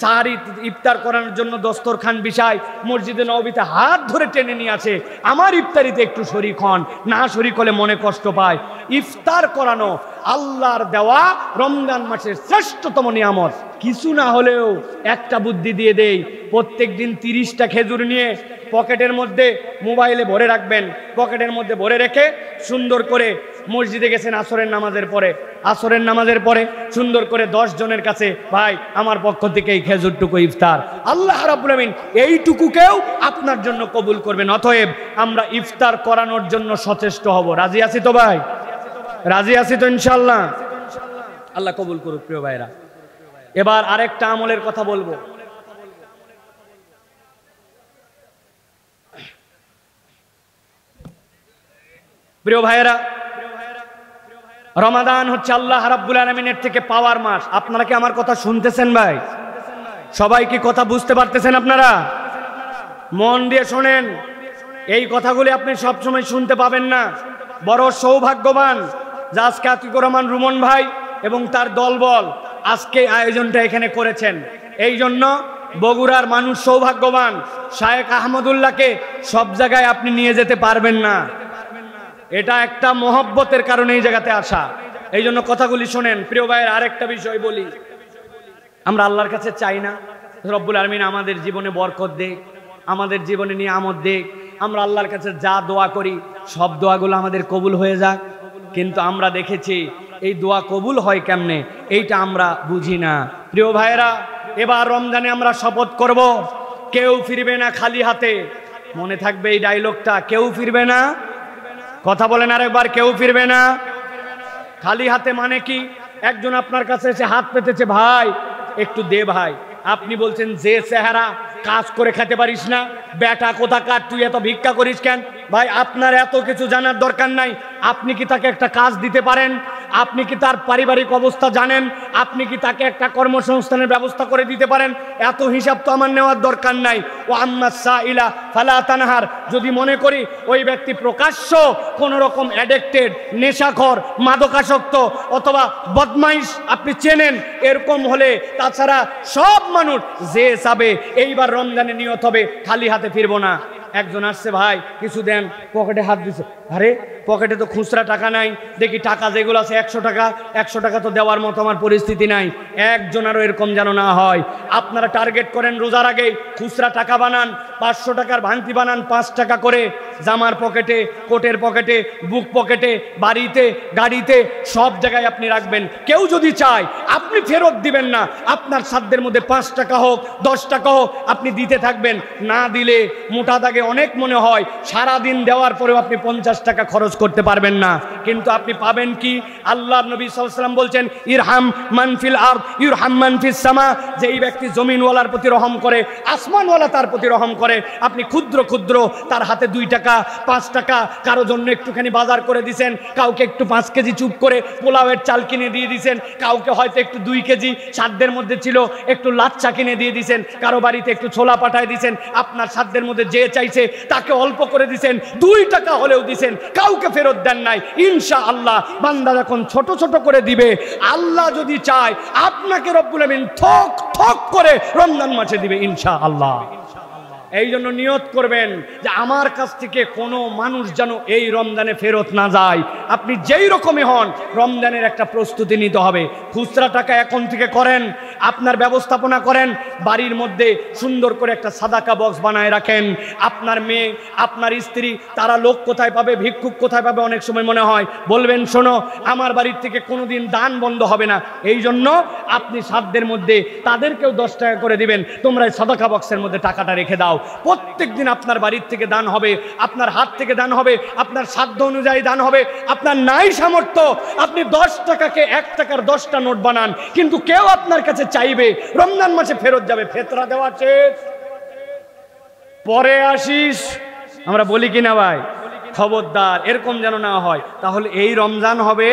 সাহারি ইফতার করানোর জন্য দস্তরখান বিছায়, মসজিদে নববীতে হাত ধরে টেনে নিয়ে আসে, আমার ইফতারিতে একটু শরীক হন, না শরীক হলে মনে কষ্ট পায়। ইফতার করানো আল্লাহর দেওয়া রমজান মাসের শ্রেষ্ঠতম নিয়ামত। কিছু না হলেও একটা বুদ্ধি দিয়ে দেই, প্রত্যেক দিন 30টা খেজুর নিয়ে পকেটের মধ্যে মোবাইলে ভরে রাখবেন, পকেটের মধ্যে ভরে রেখে সুন্দর করে মসজিদে গেছেন আসরের নামাজের পরে সুন্দর করে 10 জনের কাছে, ভাই আমার পক্ষ থেকে এই খেজুরটুকু ইফতার, আল্লাহ রাব্বুল আমিন এইটুকুকেও আপনার জন্য কবুল করবেন। অতএব আমরা ইফতার করানোর জন্য সচেষ্ট হব। রাজি আছি তো ভাই? রাজি আছি তো ইনশাআল্লাহ? আল্লাহ কবুল করুক। প্রিয় ভাইরা, এবার আরেকটা আমলের কথা বলবো। প্রিয় ভাইরা, রমাদান হচ্ছে আল্লাহ রাব্বুল আলামিনের থেকে পাওয়ার মাস। আপনারা কি আমার কথা শুনতেছেন ভাই? সবাই কি কথা বুঝতে পারতেছেন? আপনারা মন দিয়ে শোনেন, এই কথাগুলি আপনি সবসময় শুনতে পাবেন না। বড় সৌভাগ্যবান যে আজকে আতিকুর রহমান রুমন ভাই এবং তার দলবল আজকে আয়োজনটা এখানে করেছেন। এই জন্য বগুড়ার মানুষ সৌভাগ্যবান। শায়েখ আহমদুল্লাহকে সব জায়গায় আপনি নিয়ে যেতে পারবেন না, এটা একটা মহব্বতের কারণে এই জায়গাতে আসা। এই জন্য কথাগুলি শোনেন। প্রিয় ভাইয়ের আরেকটা বিষয় বলি, আমরা আল্লাহর কাছে চাই না রব্বুল আলামিন আমাদের জীবনে বরকত দেখ, আমাদের জীবনে নিয়ামত দেখ, আমরা আল্লাহর কাছে যা দোয়া করি সব দোয়াগুলো আমাদের কবুল হয়ে যাক? কিন্তু আমরা দেখেছি এই দোয়া কবুল হয় কেমনে, এইটা আমরা বুঝি না। প্রিয় ভাইয়েরা, এবার রমজানে আমরা শপথ করব, কেউ ফিরবে না খালি হাতে। মনে থাকবে এই ডায়লগটা, কেউ ফিরবে না। কথা বলেন আরেকবার, কেউ ফিরবে না খালি হাতে। মানে কি? একজন আপনার কাছে এসে হাত পেতেছে, ভাই একটু দে ভাই। আপনি বলছেন যে চেহারা, কাজ করে খেতে পারিস না, বেটা কোথাকার, তুই এত ভিক্ষা করিস কেন? ভাই আপনার এত কিছু জানার দরকার নাই। আপনি কি তাকে একটা কাজ দিতে পারেন? আপনি কি তার পারিবারিক অবস্থা জানেন? আপনি কি তাকে একটা কর্মসংস্থানের ব্যবস্থা করে দিতে পারেন? এত হিসাব তো আমার নেওয়ার দরকার নাই। ও আম্মাস সাইলা ফালা তানহার। যদি মনে করি ওই ব্যক্তি প্রকাশ্য কোনো রকম অ্যাডিক্টেড, নেশাখোর, মাদকাসক্ত অথবা বদমাইশ আপনি চেনেন, এরকম হলে তাছাড়া সব মানুষ যে যাবে এইবার রমজানে নিয়ত হবে খালি হাতে ফিরবো না। একজন আসছে, ভাই কিছু দেন, পকেটে হাত দিছে, আরে পকেটে তো খুচরা টাকা নাই, দেখি টাকা যেগুলো আছে 100 টাকা তো দেওয়ার মতো আমার পরিস্থিতি নাই। একজনেরও এরকম যেন না হয়। আপনারা টার্গেট করেন রোজার আগে খুচরা টাকা বানান, 500 টাকার ভাঙতি বানান, 5 টাকা করে জামার পকেটে, কোটের পকেটে, বুক পকেটে, বাড়িতে, গাড়িতে, সব জায়গায় আপনি রাখবেন। কেউ যদি চায় আপনি ফেরত দিবেন না, আপনার সাধ্যের মধ্যে 5 টাকা হোক 10 টাকা হোক আপনি দিতে থাকবেন। না দিলে মোটা দাগে অনেক মনে হয় সারাদিন দেওয়ার পরেও আপনি 50 টাকা খরচ করতে পারবেন না, কিন্তু আপনি পাবেন কি? আল্লাহর নবী সাল্লাল্লাহু আলাইহি ওয়াসাল্লাম বলছেন, ইরহাম মান ফিল আরদ ইরহাম মান ফিস সামা। যে এই ব্যক্তি জমিনওয়ালার প্রতি রহম করে, আসমানওয়ালা তার প্রতি রহম করে। আপনি ক্ষুদ্র ক্ষুদ্র তার হাতে 2 টাকা 5 টাকা, কারো জন্য একটুখানি বাজার করে দিয়েছেন, কাউকে একটু 5 কেজি চুপ করে পোলাওয়ের চাল কিনে দিয়ে দিয়েছেন, কাউকে হয়তো একটু 2 কেজি সাধ্যের মধ্যে ছিল একটু লাচ্ছা কিনে দিয়ে দিয়েছেন, কারো বাড়িতে একটু ছোলা পাঠায় দিয়েছেন, আপনার সাধ্যের মধ্যে যে চাইছে তাকে অল্প করে দিয়েছেন, 2 টাকা হলেও দিয়েছেন, কাউকে ফেরত দেন নাই। ইনশাআল্লাহ বান্দা যখন ছোট ছোট করে দিবে, আল্লাহ যদি চায় আপনাকে রব্বুল আমিন থক থক করে রমজান মাসে দিবে ইনশাআল্লাহ। এই জন্য নিয়ত করবেন যে আমার কাছ থেকে কোনো মানুষ যেন এই রমজানে ফেরত না যায়। আপনি যেই রকমই হন রমজানের একটা প্রস্তুতি নিতে হবে। খুচরা টাকা এখন থেকে করেন, আপনার ব্যবস্থাপনা করেন, বাড়ির মধ্যে সুন্দর করে একটা সাদাকা বক্স বানায় রাখেন। আপনার মেয়ে, আপনার স্ত্রী, তারা লোক কোথায় পাবে, ভিক্ষুক কোথায় পাবে, অনেক সময় মনে হয় বলবেন শোনো আমার বাড়ির থেকে কোনোদিন দান বন্ধ হবে না। এই জন্য আপনি সাধ্যের মধ্যে তাদেরকেও 10 টাকা করে দিবেন, তোমরা এই সাদাকা বক্সের মধ্যে টাকাটা রেখে দাও। প্রত্যেক দিন আপনার বাড়ির থেকে দান হবে, আপনার হাত থেকে দান হবে, আপনার সাধ্য অনুযায়ী দান হবে। আপনার নাই সামর্থ্য, আপনি 10 টাকাকে 1 টাকার 10টা নোট বানান, কিন্তু কেউ আপনার কাছে চাইবে রমজান মাসে ফেরত যাবে, ফেতরা দেওয়া শেষ, পরে আসিস, আমরা বলি কিনা ভাই? খবরদার এরকম যেন না হয়। তাহলে এই রমজান হবে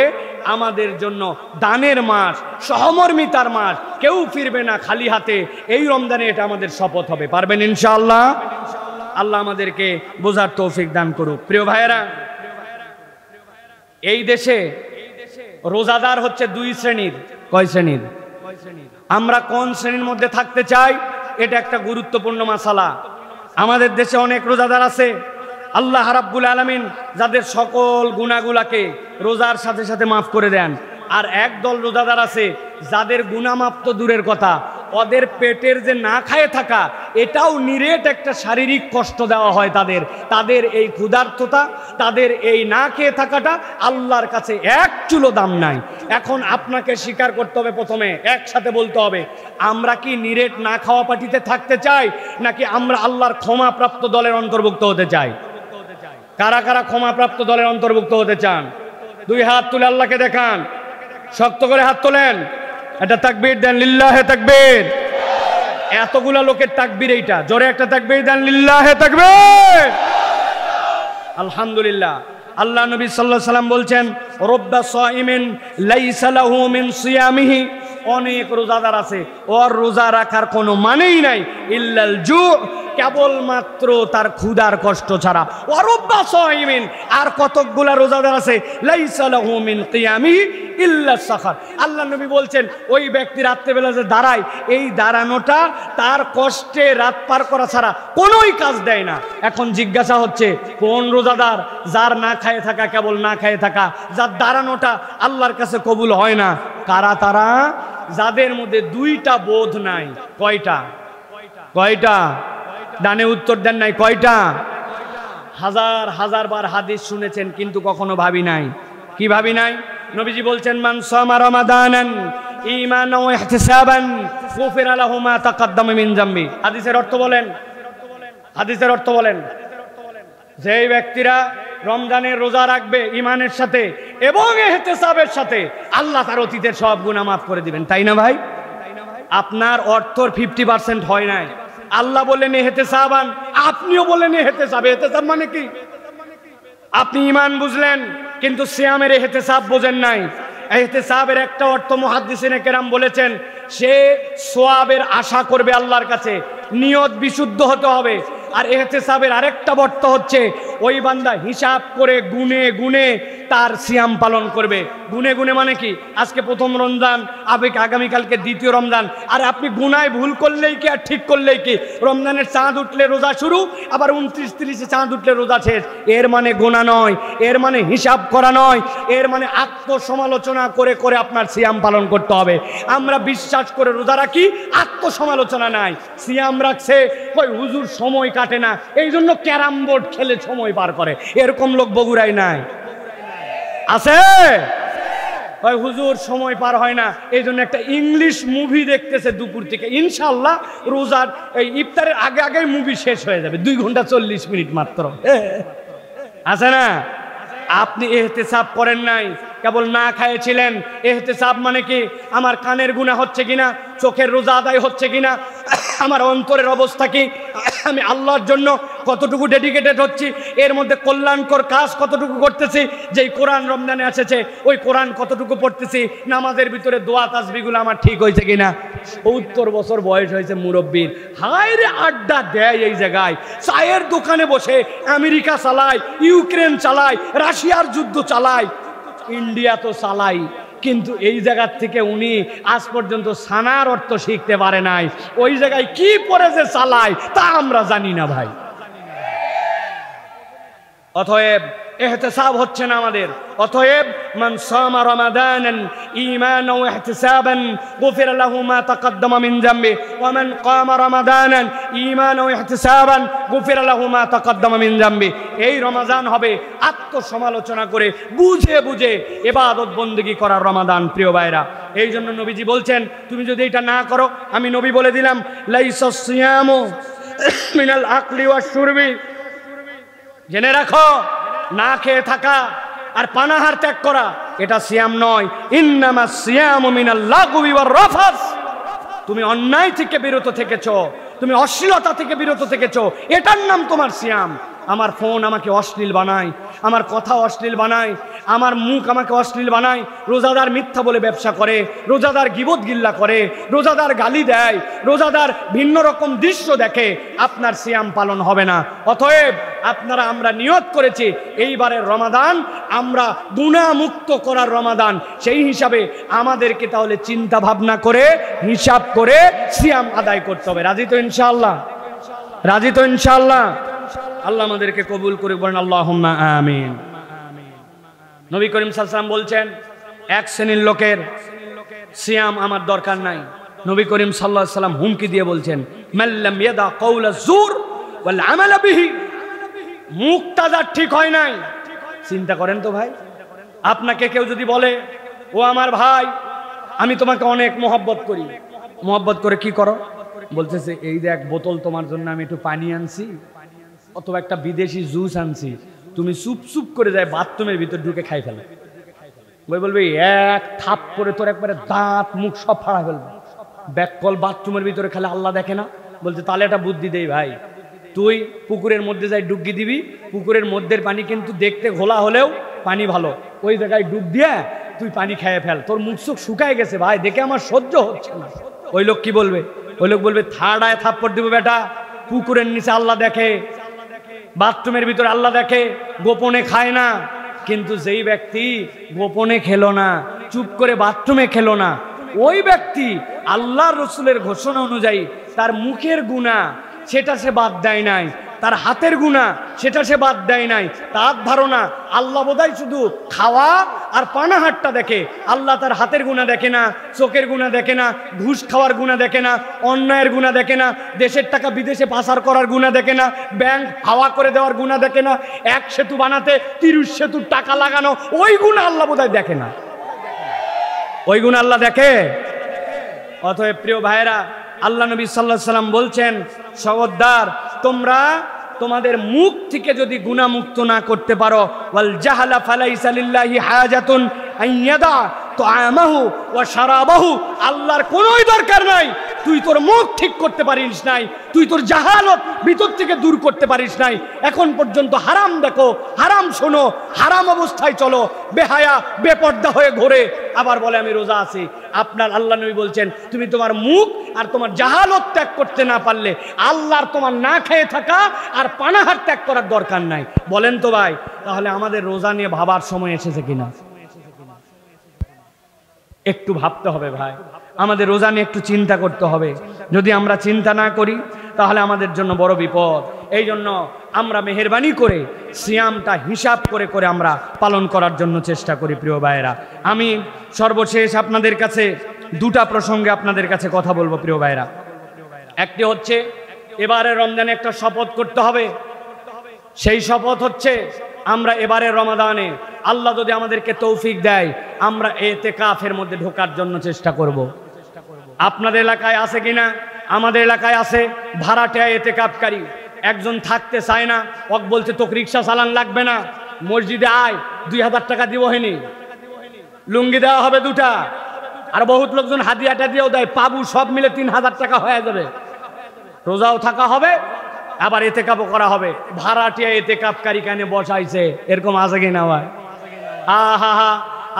আমাদের জন্য দানের মাস, সহমর্মিতার মাস। কেউ ফিরবে না খালি হাতে। এই রমজানে এটা আমাদের শপথ হবে। পারবেন ইনশাআল্লাহ? আল্লাহ আমাদেরকে বোঝার তৌফিক দান করুক। প্রিয় ভাইয়েরা, এই দেশে রোজাদার হচ্ছে 2 শ্রেণীর। কয় শ্রেণীর? আমরা কোন শ্রেণীর মধ্যে থাকতে চাই, এটা একটা গুরুত্বপূর্ণ মাসালা। আমাদের দেশে অনেক রোজাদার আছে, আল্লাহ রাব্বুল আলামিন যাদের সকল গুনাহগুলোকে রোজার সাথে সাথে মাফ করে দেন। আর একদল রোজাদার আছে যাদের গুনাহ মাফ তো দূরের কথা, ওদের পেটের যে না খায়ে থাকা এটাও নিরেট একটা শারীরিক কষ্ট দেওয়া হয় তাদের এই ক্ষুধার্ততা, তাদের এই না খেয়ে থাকাটা আল্লাহর কাছে এক চুলো দাম নাই। এখন আপনাকে স্বীকার করতে হবে, প্রথমে একসাথে বলতে হবে, আমরা কি নিরেট না খাওয়া পার্টিতে থাকতে চাই, নাকি আমরা আল্লাহর ক্ষমাপ্রাপ্ত দলের অন্তর্ভুক্ত হতে চাই? কারা কারা ক্ষমাপ্রাপ্ত দলের অন্তর্ভুক্ত হতে চান? দুই হাত তুলে আল্লাহকে দেখান, শক্ত করে হাত তোলেন, এটা তাকবীর দেন, লিল্লাহে তাকবীর। এতগুলা লোকের তাকবীর, এইটা জোরে একটা তাকবীর দেন, লিল্লাহে তাকবীর। আলহামদুলিল্লাহ। আল্লাহ নবী সাল্লাল্লাহু আলাইহি সাল্লাম বলছেন, রব্বা সাইমিন লাইসা লাহু মিন সিয়ামিহি, অনেক রোজাদার আছে ওর রোজা রাখার কোনো মানেই নাই, ইল্লাল জু, কেবলমাত্র তার ক্ষুধার কষ্ট ছাড়া। ওয়ারব্বা সাইমিন, আর কতকগুলা রোজাদার আছে লাইসা লাহু মিন কিয়ামিহি ইল্লা সাখার। আল্লাহ নবী বলছেন, ওই ব্যক্তি রাত্রেবেলা যে দাঁড়ায়, এই দাঁড়ানোটা তার কষ্টে রাত পার করা ছাড়া কোনোই কাজ দেয় না। এখন জিজ্ঞাসা হচ্ছে, কোন রোজাদার? যার না খায়ে থাকা, কেবল না খায়ে থাকা, যার দাঁড়ানোটা আল্লাহর কাছে কবুল হয় না। কারা তারা? যাদের মধ্যে দুইটা বোধ নাই। কয়টা? কয়টা? ডানে উত্তর দেন নাই। কয়টা? হাজার হাজার বার হাদিস শুনেছেন, কিন্তু কখনো ভাবি নাই। কি ভাবি নাই? নবীজি বলছেন, মান সামা রমাদানান ঈমানান ওয়া ইহতিসাবান গুফিরা লাহু মা তাকাদ্দামা মিন যামবি। হাদিসের অর্থ বলেন, হাদিসের অর্থ বলেন। যেই ব্যক্তিরা রমজানের রোজা রাখবে ঈমানের সাথে এবং ইহতিসাবের সাথে, আল্লাহ তার অতীতের সব গুনাহ মাফ করে দিবেন। তাই না ভাই? আপনার অর্থর 50% হয় নাই। আল্লাহ বললেন ইহতিসাবান, আপনিও বললেন ইহতিসাব। ইহতিসাব মানে কি? আপনি ঈমান বুঝলেন, কিন্তু সিয়ামের ইহতিসাব বোঝেন নাই। ইহতিসাবের একটা অর্থ মুহাদ্দিসিনে কেরাম বলেছেন, সে সওয়াবের আশা করবে আল্লাহর কাছে, নিয়ত বিশুদ্ধ হতে হবে। আর ইহতিসাবের আরেকটা অর্থ হচ্ছে, ওই বান্দা হিসাব করে গুনে গুনে তার সিয়াম পালন করবে। গুনে গুনে মানে কি? আজকে প্রথম রমজান, আগামীকালকে দ্বিতীয় রমজান, আর আপনি গুনায় ভুল করলেই কি আর ঠিক করলেই কি? রমজানের চাঁদ উঠলে রোজা শুরু, আবার 29-30-এ চাঁদ উঠলে রোজা শেষ। এর মানে গোনা নয়, এর মানে হিসাব করা নয়, এর মানে আত্মসমালোচনা করে করে আপনার সিয়াম পালন করতে হবে। আমরা বিশ্বাস করে রোজা রাখি, আত্মসমালোচনা নাই। সিয়াম রাখছে, কই হুজুর সময় কাটে না, এই জন্য ক্যারাম বোর্ড খেলে সময় পার করে, এরকম লোক বগুড়ায় নাই? আছে? ওই হুজুর সময় পার হয় না, এই জন্য একটা ইংলিশ মুভি দেখতেছে দুপুর থেকে। ইনশাল্লাহ রোজার এই ইফতারের আগে আগে মুভি শেষ হয়ে যাবে, 2 ঘন্টা 40 মিনিট মাত্র। আছে না? আপনি ইহতিসাব করেন নাই, কেবল না খাইয়েছিলেন। ইহতিসাব মানে কি? আমার কানের গুনাহ হচ্ছে কিনা, চোখের রোজা আদায় হচ্ছে কিনা, আমার অন্তরের অবস্থা কি, আমি আল্লাহর জন্য কতটুকু ডেডিকেটেড হচ্ছি, এর মধ্যে কল্যাণকর কাজ কতটুকু করতেছি, যেই কোরআন রমজানে এসেছে ওই কোরআন কতটুকু পড়তেছি, নামাজের ভিতরে দোয়া তাসবিহগুলো আমার ঠিক হয়েছে কিনা। 70 বছর বয়স হয়েছে মুরব্বীর, হায় রে আড্ডা দেয় এই জায়গায়, চায়ের দোকানে বসে আমেরিকা চালায়, ইউক্রেন চালায়, রাশিয়ার যুদ্ধ চালায়, ইন্ডিয়া তো চালাই, কিন্তু এই জায়গার থেকে উনি আজ পর্যন্ত সানার অর্থ শিখতে পারে নাই। ওই জায়গায় কি পরে যে চালায় তা আমরা জানি না ভাই। অতএব ইহতিসাব হচ্ছে না আমাদের। অতএব মান সামা রমাদানান ঈমানান ওয়া ইহতিসাবান গুফিরা লাহু মা তাকাদ্দামা মিন যামবি ওয়া মান কামা রমাদানান ঈমানান ওয়া ইহতিসাবান গুফিরা লাহু মা তাকাদ্দামা মিন যামবি। এই রমজান হবে আত্মসমালোচনা করে বুঝে বুঝে ইবাদত বন্দেগী করার রমাদান। প্রিয় ভাইরা, এই জন্য নবীজি বলছেন, তুমি যদি এটা না করো, আমি নবী বলে দিলাম, লাইসাস সিয়ামু মিনাল আকলি ওয়াশ শুরবি। জেনে রাখো, না খেয়ে থাকা আর পানাহার ত্যাগ করা এটা সিয়াম নয়। ইন্নামাস সিয়ামু মিনাল লাগবি ওয়ার রাফাস। তুমি অন্যায় থেকে বিরত থেকেছো, তুমি অশ্লীলতা থেকে বিরত থেকেছো, এটার নাম তোমার সিয়াম। আমার ফোন আমাকে অশ্লীল বানায়, আমার কথা অশ্লীল বানায়, আমার মুখ আমাকে অশ্লীল বানায়। রোজাদার মিথ্যা বলে ব্যবসা করে, রোজাদার গীবত গিল্লা করে, রোজাদার গালি দেয়, রোজাদার ভিন্ন রকম দৃশ্য দেখে, আপনার সিয়াম পালন হবে না। অতএব আমরা নিয়ত করেছি এইবারের রমাদান আমরা গুনাহমুক্ত করার রমাদান, সেই হিসাবে আমাদেরকে তাহলে চিন্তা ভাবনা করে হিসাব করে সিয়াম আদায় করতে হবে। রাজি তো ইনশাআল্লাহ? রাজি তো ইনশাআল্লাহ? আল্লাহ আমাদেরকে কবুল করে বলেন আল্লাহুম্মা আমিন। নবী করিম সাল্লাল্লাহু আলাইহি ওয়াসাল্লাম বলছেন, এক শ্রেণীর লোকের সিয়াম আমার দরকার নাই। নবী করিম সাল্লাল্লাহু আলাইহি ওয়াসাল্লাম হুমকি দিয়ে বলছেন, মাল্লাম ইয়াদা কাওলা যুর ওয়াল আমাল বিহি। মুখটা যার ঠিক হয় নাই, চিন্তা করেন তো ভাই, আপনাকে কেউ যদি বলে, ও আমার ভাই আমি তোমাকে অনেক মহব্বত করি, মহব্বত করে কি করো? বলতেছে এই দেখ বোতল তোমার জন্য আমি একটু পানি আনছি, অথবা একটা বিদেশি জুস আনছি, তুমি চুপ চুপ করে যায় বাথরুমের ভিতর ঢুকে খাই ফেলে। বই বলবে এক থাপ করে তোর একবারে দাঁত মুখ সব ফাড়া ফেলবে, ব্যাককল বাথরুমের ভিতরে খেলে আল্লাহ দেখে না? বলতে তাহলে একটা বুদ্ধি দেই ভাই, তুই পুকুরের মধ্যে যাই ডুবকি দিবি, পুকুরের মধ্যের পানি কিন্তু দেখতে ঘোলা হলেও পানি ভালো, ওই জায়গায় ডুব দিয়ে তুই পানি খেয়ে ফেল, তোর মুখ চোখ শুকায় গেছে ভাই, দেখে আমার সহ্য হচ্ছে না। ওই লোক কি বলবে? ওই লোক বলবে থার্ড আয় থাপ্পড় দিব বেটা, পুকুরের নিচে আল্লাহ দেখে, বাথরুমের ভিতরে আল্লাহ দেখে, গোপনে খায় না। কিন্তু যেই ব্যক্তি গোপনে খেলো না, চুপ করে বাথরুমে খেলো না, ওই ব্যক্তি আল্লাহর রসুলের ঘোষণা অনুযায়ী তার মুখের গুনাহ সেটা সে বাদ দেয় নাই, তার হাতের গুনাহ সেটা সে বাদ দেয় নাই। তার ধারণা আল্লাহ বোধহয় শুধু খাওয়া আর পানাহারটা দেখে, আল্লাহ তার হাতের গুনাহ দেখে না, চোখের গুনাহ দেখে না, ঘুষ খাওয়ার গুনাহ দেখে না, অন্যায়ের গুনাহ দেখে না, দেশের টাকা বিদেশে পাচার করার গুনাহ দেখে না, ব্যাংক হাওয়া করে দেওয়ার গুনাহ দেখে না, এক সেতু বানাতে 30 সেতুর টাকা লাগানো, ওই গুনাহ আল্লাহ বোধহয় দেখে না। ওই গুনাহ আল্লাহ দেখে? অতএব প্রিয় ভাইরা, আল্লাহ নবী সাল্লাল্লাহু আলাইহি ওয়াসাল্লাম বলছেন, খবরদার তোমরা তোমাদের মুখ থেকে যদি গুনাহ মুক্ত না করতে পারো, ওয়াল জাহালা ফালাইসা লিল্লাহি হাজাতুন আইয়াদা তুআমাহু ওয়া শারাবাহু, আল্লাহর কোনোই দরকার নাই তুই তোর মুখ ঠিক করতে পারিস নাই, তুই তোর জাহালত ভিতর থেকে দূর করতে পারিস নাই, এখন পর্যন্ত হারাম দেখো, হারাম শোনো, হারাম অবস্থায় চলো, বেহায়া বেপর্দা হয়ে ঘোরে, আবার বলে আমি রোজা আছি। আপনার আল্লাহ নবী বলছেন, তুমি তোমার মুখ আর তোমার জাহালত ত্যাগ করতে না পারলে আল্লাহর তোমার না খেয়ে থাকা আর পানাহার ত্যাগ করার দরকার নাই। বলেন তো ভাই, তাহলে আমাদের রোজা নিয়ে ভাবার সময় এসেছে কিনা? একটু ভাবতে হবে ভাই, আমাদের রোজা নিয়ে একটু চিন্তা করতে হবে। যদি আমরা চিন্তা না করি তাহলে আমাদের জন্য বড় বিপদ। এই জন্য আমরা মেহেরবানি করে সিয়ামটা হিসাব করে করে আমরা পালন করার জন্য চেষ্টা করি। প্রিয় ভাইয়েরা, আমি সর্বশেষ আপনাদের কাছে দুটা প্রসঙ্গে আপনাদের কাছে কথা বলবো। প্রিয় ভাইয়েরা, একটি হচ্ছে এবারে রমজানে একটা শপথ করতে হবে। সেই শপথ হচ্ছে আমরা এবারে রমাদানে আল্লাহ যদি আমাদেরকে তৌফিক দেয়, আমরা ইতিকাফের মধ্যে ঢোকার জন্য চেষ্টা করব। আপনাদের এলাকায় আছে কিনা? আমাদের এলাকায় আছে। ভাড়াটিয়া ইতিকাফকারী একজন থাকতে চায় না, ওক বলছে তোকে রিক্সা চালান লাগবে না, মসজিদে আয়, 2000 টাকা দিব, হেনি লুঙ্গি দেওয়া হবে 2টা, আর বহুত লোকজন হাদিয়াটা দিয়েও দেয়, পাবু সব মিলে 3000 টাকা হয়ে যাবে, রোজাও থাকা হবে আবার ইতিকাফও করা হবে। ভাড়াটিয়া ইতিকাফকারী কানে বসাইছে, এরকম আছে কিনা ভাই? আহা হা,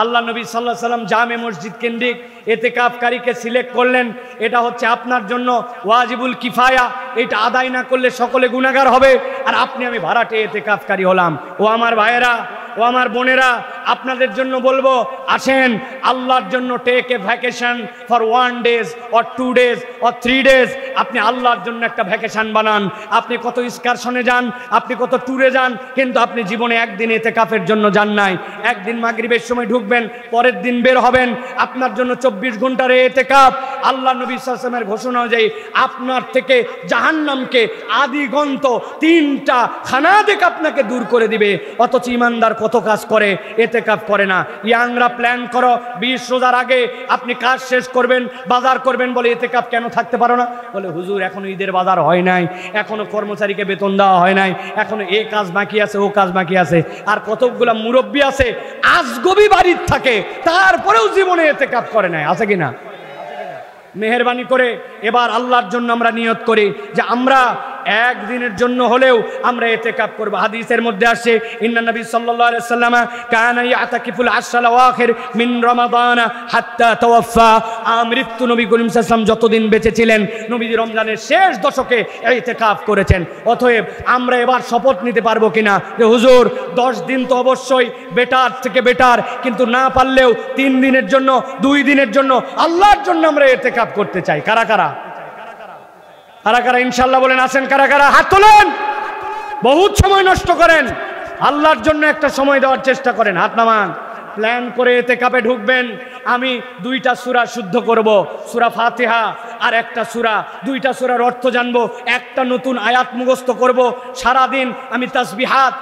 আল্লাহ নবী সাল্লাল্লাহু আলাইহি ওয়াসাল্লাম জামে মসজিদ কেন্দ্রিক ইতিকাফকারীকে সিলেক্ট করলেন। এটা হচ্ছে আপনার জন্য ওয়াজিবুল কিফায়া, এটা আদায় না করলে সকলে গুনাহগার হবে। আর আপনি আমি ভাড়াটিয়া ইতিকাফকারী হলাম। ও আমার ভাইয়েরা, ও আমার বোনেরা, আপনাদের জন্য বলবো, আসেন আল্লাহর জন্য take a vacation for 1 days or 2 days or 3 days। আপনি আল্লাহর জন্য একটা ভ্যাকেশন বানান। আপনি কত এক্সকারশনে যান, আপনি কত ট্যুরে যান, কিন্তু আপনি জীবনে একদিন ইতিকাফের জন্য যান নাই। একদিন মাগরিবের সময় ঢুকবেন, পরের দিন বের হবেন, আপনার জন্য 24 ঘন্টার ইতিকাফ। আল্লাহ নবী সাল্লাল্লাহু আলাইহি ওয়াসাল্লামের ঘোষণা অনুযায়ী আপনার থেকে জাহান্নামকে আদিগন্ত 3টা খানাদিক আপনাকে দূর করে দিবে। অথচ ইমানদার কত কাজ করে, ইতিকাফ করে না। ইয়াংরা প্ল্যান করো 20 রোজার আগে আপনি কাজ শেষ করবেন, বাজার করবেন, বলে ইতিকাফ কেন থাকতে পারো না? বলে হুজুর এখনো ঈদের বাজার হয় নাই, এখনো কর্মচারীকে বেতন দেওয়া হয় নাই, এখনো এ কাজ বাকি আছে, ও কাজ বাকি আছে। আর কতগুলা মুরব্বী আছে আজগবি বাড়ির থাকে, তারপরেও জীবনে ইতিকাফ করে নাই, আছে কিনা? মেহেরবানি করে এবার আল্লাহর জন্য আমরা নিয়ত করি যে আমরা একদিনের জন্য হলেও আমরা ইতিকাফ করব। হাদিসের মধ্যে আসছে ইন্না নবী সাল্লাল্লাহু আলাইহি ওয়াসাল্লাম কানা ইয়াতাকিফুল আশরাল আওয়াখির মিন রমাদান হাত্তা তাওয়াফা। মৃত্যু নবী করিম সাল্লাল্লাহু আলাইহি ওয়াসাল্লাম যতদিন বেঁচে ছিলেন নবীজি রমজানের শেষ দশকে ইতিকাফ করেছেন। অতএব আমরা এবার শপথ নিতে পারবো কিনা যে হুজুর 10 দিন তো অবশ্যই বেটার থেকে বেটার, কিন্তু না পারলেও 3 দিনের জন্য 2 দিনের জন্য আল্লাহর জন্য আমরা ইতিকাফ করতে চাই। কারা কারা কারা কারা ইনশাআল্লাহ বলেন আছেন? কারা কারা হাত তোলেন? বহুত সময় নষ্ট করেন, আল্লাহর জন্য একটা সময় দেওয়ার চেষ্টা করেন। হাত নামান। প্ল্যান করে ইতিকাফে ঢুকবেন। আমি 2টা সূরা শুদ্ধ করব, সূরা ফাতিহা আর একটা সূরা, 2টা সূরার অর্থ জানবো, একটা নতুন আয়াত মুখস্থ করব। সারা দিন আমি তাসবিহাত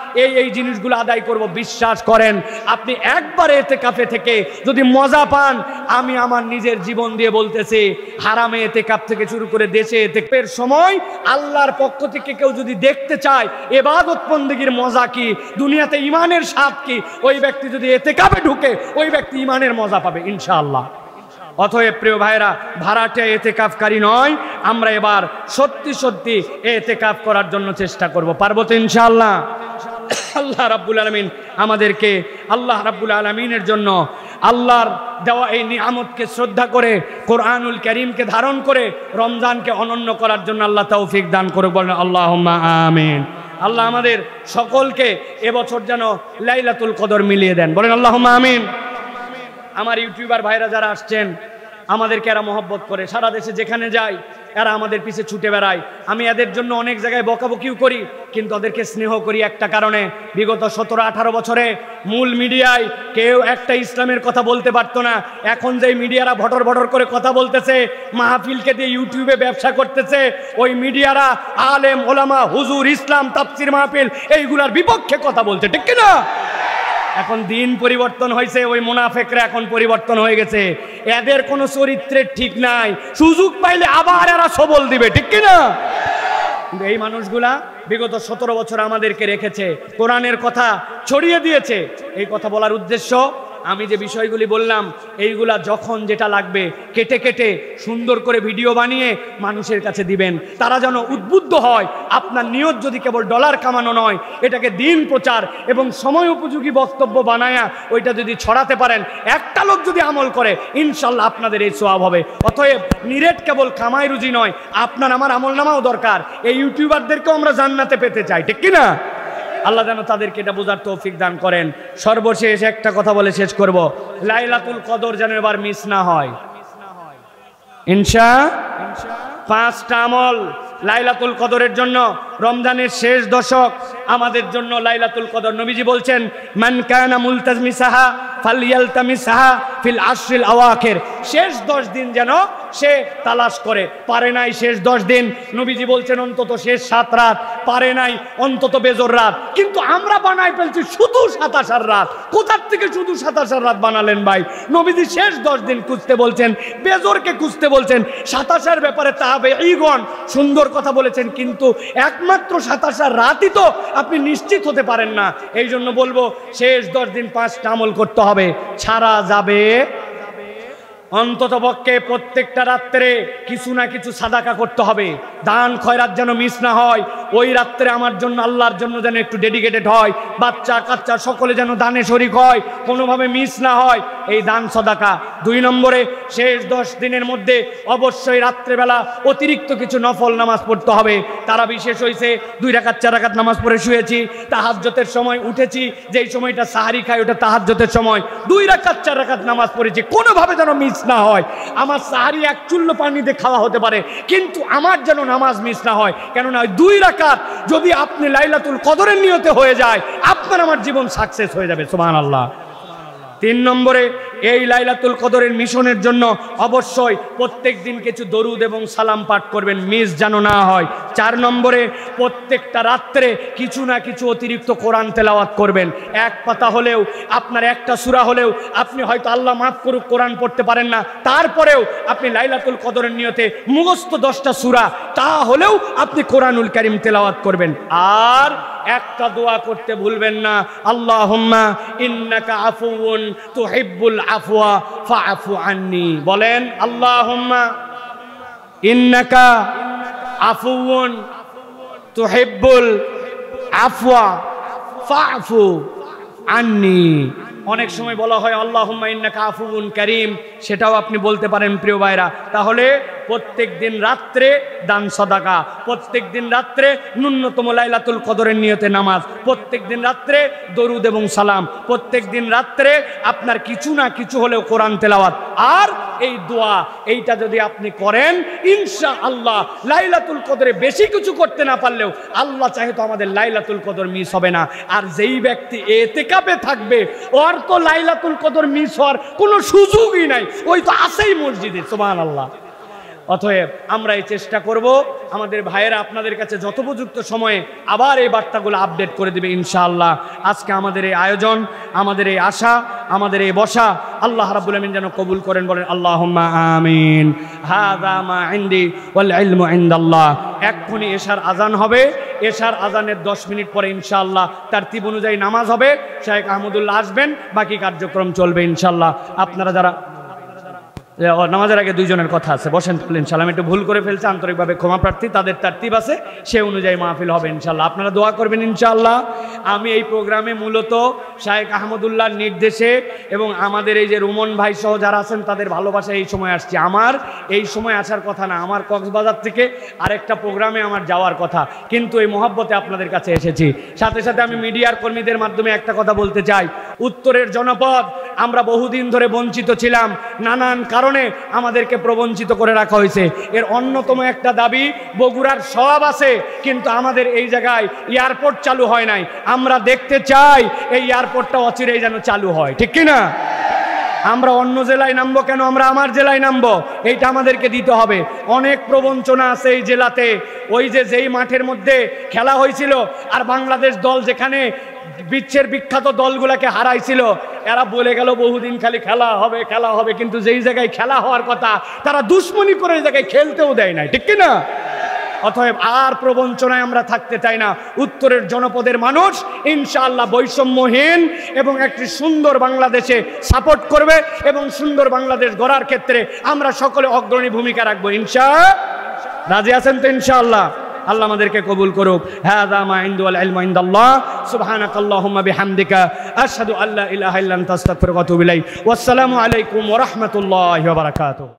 এই জিনিসগুলো আদায় করব। বিশ্বাস করেন আপনি একবার ইতিকাফে থেকে যদি মজা পান, আমি আমার নিজের জীবন দিয়ে বলতেছি, হারামে ইতিকাফ থেকে শুরু করে দেশে ইতিকাফের সময় আল্লাহর পক্ষ থেকে কেউ যদি দেখতে চায় ইবাদত বন্দেগীর মজা কি, দুনিয়াতে ঈমানের স্বাদ কি, ওই ব্যক্তি যদি ইতিকাফে ঢুকে ওই ব্যক্তি ঈমানের মজা পাবে ইনশাআল্লাহ। অতএব প্রিয় ভাইরা, ভাড়াটে ইতিকাফকারী নয়, আমরা এবার সত্যি সত্যি ইতিকাফ করার জন্য চেষ্টা করব। পারবো তো ইনশাআল্লাহ? আল্লাহ রাব্বুল আলামিন আমাদেরকে আল্লাহ রাব্বুল আলামিনের জন্য আল্লাহর দেওয়া এই নিয়ামতকে শ্রদ্ধা করে কোরআনুল কারীমকে ধারণ করে রমজানকে অনন্য করার জন্য আল্লাহ তৌফিক দান করুক। বলেন আল্লাহুম্মা আমিন। আল্লাহ আমাদের সকলকে এবছর যেন লাইলাতুল কদর মিলিয়ে দেন। বলেন আল্লাহুম্মা আমিন। আমার ইউটিউবার ভাইরা যারা আসছেন, আমাদেরকে এরা মহব্বত করে, সারা দেশে যেখানে যায় এরা আমাদের পিছে ছুটে বেড়ায়। আমি এদের জন্য অনেক জায়গায় বকাবকিও করি, কিন্তু ওদেরকে স্নেহ করি একটা কারণে, বিগত 17-18 বছরে মূল মিডিয়ায় কেউ একটা ইসলামের কথা বলতে পারতো না। এখন যে মিডিয়ারা ভটর ভটর করে কথা বলতেছে, মাহফিলকে দিয়ে ইউটিউবে ব্যবসা করতেছে, ওই মিডিয়ারা আলেম ওলামা হুজুর ইসলাম তাফসীর মাহফিল এইগুলার বিপক্ষে কথা বলছে, ঠিক কিনা? এখন দিন পরিবর্তন হয়েছে, ওই মুনাফেকরা এখন পরিবর্তন হয়ে গেছে, এদের কোনো চরিত্রের ঠিক নাই, সুযোগ পাইলে আবার এরা সবল দিবে, ঠিক কিনা? কিন্তু এই মানুষগুলা বিগত 17 বছর আমাদেরকে রেখেছে, কোরআনের কথা ছড়িয়ে দিয়েছে। এই কথা বলার উদ্দেশ্য, আমি যে বিষয়গুলি বললাম এইগুলা যখন যেটা লাগবে কেটে কেটে সুন্দর করে ভিডিও বানিয়ে মানুষের কাছে দিবেন, তারা যেন উদ্বুদ্ধ হয়। আপনার নিয়ত যদি কেবল ডলার কামানো নয়, এটাকে দিন প্রচার এবং সময় উপযোগী বক্তব্য বানায়া ওইটা যদি ছড়াতে পারেন, একটা লোক যদি আমল করে, ইনশাল্লাহ আপনাদের এই সওয়াব হবে। অতএব নিরেট কেবল কামাই রুজি নয়, আপনার আমার আমল নামাও দরকার। এই ইউটিউবারদেরকেও আমরা জান্নাতে পেতে চাই, ঠিক কিনা? আল্লাহ যেন তাদেরকে এটা বোঝার তৌফিক দান করেন। সর্বশেষ একটা কথা বলে শেষ করব, লাইলাতুল কদর যেন এবার মিস না হয়। ইনশাআল্লাহ 5টা আমল লাইলাতুল কদরের জন্য, রমজানের শেষ দশক আমাদের জন্য লাইলাতুল কদর। নবীজি বলছেন, মান কানা মুলতামিসাহা ফালইয়ালতামিসাহা ফিল আশরিল আওয়াখির। শেষ 10 দিন যেন সে তালাশ করে। পারে নাই শেষ 10 দিন, নবীজি বলছেন অন্তত শেষ 7 রাত, পারে নাই অন্তত বেজর রাত। কিন্তু আমরা বানাই ফেলছি শুধু 27 রাত। কোথার থেকে শুধু 27 রাত বানালেন ভাই? নবীজি শেষ 10 দিন খুঁজতে বলছেন, বেজরকে খুঁজতে বলছেন। 27 ব্যাপারে তাবেঈগণ সুন্দর কথা বলেছেন, কিন্তু একমাত্র 27 রাতই তো আপনি নিশ্চিত হতে পারেন না। এই জন্য বলবো শেষ 10 দিন 5টা আমল করতে হবে, ছাড়া যাবে। অন্তত পক্ষে প্রত্যেকটা রাত্রে কিছু না কিছু সাদাকা করতে হবে, দান খয়রাত যেন মিস না হয়। ওই রাত্রে আমার জন্য আল্লাহর জন্য যেন একটু ডেডিকেটেড হয়, বাচ্চা কাচ্চা সকলে যেন দানে শরিক হয়, কোনোভাবে মিস না হয় এই দান সদাকা। 2 নম্বরে শেষ 10 দিনের মধ্যে অবশ্যই রাত্রেবেলা অতিরিক্ত কিছু নফল নামাজ পড়তে হবে। তারা বিশেষ হয়েছে 2 রাকাত 4 রাকাত নামাজ পড়ে শুয়েছি, তাহাজ্জুদের সময় উঠেছি, যেই সময়টা সাহারি খাই ওটা তাহাজ্জুদের সময়, 2 রাকাত 4 রাকাত নামাজ পড়েছি, কোনোভাবে যেন মিস না হয়। আমার সাহারি 1 চুল্লু পানিতে খাওয়া হতে পারে, কিন্তু আমার যেন নামাজ মিস না হয়। কেননা ওই 2 রাকাত যদি আপনি লাইলাতুল কদরের নিয়তে হয়ে যায়, আপনার আমার জীবন সাকসেস হয়ে যাবে। সুবহানাল্লাহ। 3 নম্বরে এই লাইলাতুল কদরের মিশনের জন্য অবশ্যই প্রত্যেক দিন কিছু দরুদ এবং সালাম পাঠ করবেন, মিস যেন না হয়। 4 নম্বরে প্রত্যেকটা রাত্রে কিছু না কিছু অতিরিক্ত কোরআন তেলাওয়াত করবেন। 1 পাতা হলেও, আপনার একটা সূরা হলেও, আপনি হয়তো আল্লাহ মাফ করুক কোরআন পড়তে পারেন না, তারপরেও আপনি লাইলাতুল কদরের নিয়তে মুখস্থ 10টা সূরা তা হলেও আপনি কোরআনুল কারীম তেলাওয়াত করবেন। আর একটা দোয়া করতে ভুলবেন না, আল্লাহুম্মা ইন্নাকা আফুউন তুহিব্বুল আফওয়া ফাআফু আন্নি। বলেন আল্লাহুম্মা ইন্নাকা আফুউন তুহিব্বুল আফওয়া ফাফু আন্নি। অনেক সময় বলা হয় আল্লাহুম্মা ইন্নাকা আফুউন কারীম, সেটাও আপনি বলতে পারেন প্রিয় ভাইরা। তাহলে প্রত্যেক দিন রাত্রে দান সদাকা, প্রত্যেক দিন রাত্রে ন্যূনতম লাইলাতুল কদরের নিয়তে নামাজ, প্রত্যেক দিন রাত্রে দরুদ এবং সালাম, প্রত্যেক দিন রাত্রে আপনার কিছু না কিছু হলেও কোরআন তেলাওয়াত আর এই দোয়া, এইটা যদি আপনি করেন ইনশাআল্লাহ লাইলাতুল কদরে বেশি কিছু করতে না পারলেও আল্লাহ চাহে তো আমাদের লাইলাতুল কদর মিস হবে না। আর যেই ব্যক্তি এতেকাফে থাকবে ওর তো লাইলাতুল কদর মিস হওয়ার কোনো সুযোগই নাই, ওই তো আছেই মসজিদে। সুবহানাল্লাহ। অতএব আমরা এই চেষ্টা করব, আমাদের ভাইয়েরা আপনাদের কাছে যথোপযুক্ত সময়ে আবার এই বার্তাগুলো আপডেট করে দেবে ইনশাআল্লাহ। আজকে আমাদের এই আয়োজন, আমাদের এই আশা, আমাদের এই বসা আল্লাহ রাব্বুল আমিন যেন কবুল করেন, বলেন আল্লাহুম্মা আমিন। হাযা মা ইনদি ওয়াল ইলমু ইনদাল্লাহ। এক্ষুনি এশার আজান হবে, এশার আজানের 10 মিনিট পরে ইনশাআল্লাহ তারতিব অনুযায়ী নামাজ হবে, শেখ আহমদুল্লাহ আসবেন, বাকি কার্যক্রম চলবে ইনশাআল্লাহ। আপনারা যারা নামাজের আগে দুইজনের কথা আছে, বসেন ইনশাআল্লাহ। একটু ভুল করে ফেলছে, আন্তরিকভাবে ক্ষমা প্রার্থী, তাদের তারতিব আছে, সে অনুযায়ী মাহফিল হবে ইনশাআল্লাহ। আপনারা দোয়া করবেন ইনশাআল্লাহ। আমি এই প্রোগ্রামে মূলত শায়েখ আহমদুল্লাহর নির্দেশে এবং আমাদের এই যে রুমন ভাই সহ যারা আছেন তাদের ভালোবাসায় এই সময় আসছি। আমার এই সময় আসার কথা না, আমার কক্সবাজার থেকে আরেকটা প্রোগ্রামে আমার যাওয়ার কথা, কিন্তু এই মহব্বতে আপনাদের কাছে এসেছি। সাথে সাথে আমি মিডিয়ার কর্মীদের মাধ্যমে একটা কথা বলতে চাই, উত্তরের জনপদ আমরা বহুদিন ধরে বঞ্চিত ছিলাম, নানান কারণে আমাদেরকে প্রবঞ্চিত করে রাখা হয়েছে। এর অন্যতম একটা দাবি, বগুড়ার সব আছে কিন্তু আমাদের এই জায়গায় এয়ারপোর্ট চালু হয় নাই। আমরা দেখতে চাই এই এয়ারপোর্টটা অচিরেই যেন চালু হয়, ঠিক কি না? আমরা অন্য জেলায় নামবো কেন, আমরা আমার জেলায় নামবো, এইটা আমাদেরকে দিতে হবে। অনেক প্রবঞ্চনা আছে এই জেলাতে। ওই যে যেই মাঠের মধ্যে খেলা হয়েছিল আর বাংলাদেশ দল যেখানে বিশ্বের বিখ্যাত দলগুলোকে হারাইছিল, এরা বলে গেল বহুদিন খালি খেলা হবে খেলা হবে, কিন্তু যেই জায়গায় খেলা হওয়ার কথা তারা দুশ্মনী করে এই জায়গায় খেলতেও দেয় নাই, ঠিক কি না? অতএব আর প্রবঞ্চনায় আমরা থাকতে চাই না। উত্তরের জনপদের মানুষ ইনশাআল্লাহ বৈষম্যহীন এবং একটি সুন্দর বাংলাদেশে সাপোর্ট করবে এবং সুন্দর বাংলাদেশ গড়ার ক্ষেত্রে আমরা সকলে অগ্রণী ভূমিকা রাখবো ইনশাআল্লাহ। রাজি আছেন তো ইনশাআল্লাহ? আল্লাহ আমাদেরকে কবুল করুক। হাযা মা ইনদি ওয়াল ইলমু ইনদাল্লাহ। সুবহানাকাল্লাহুম্মা বিহামদিকা আশহাদু আল্লা ইলাহা ইল্লা আনতা আস্তাগফিরুকা ওয়া আতুবু ইলাইক। ওয়াসসালামু আলাইকুম ওয়া রাহমাতুল্লাহি ওয়া বারাকাতুহু।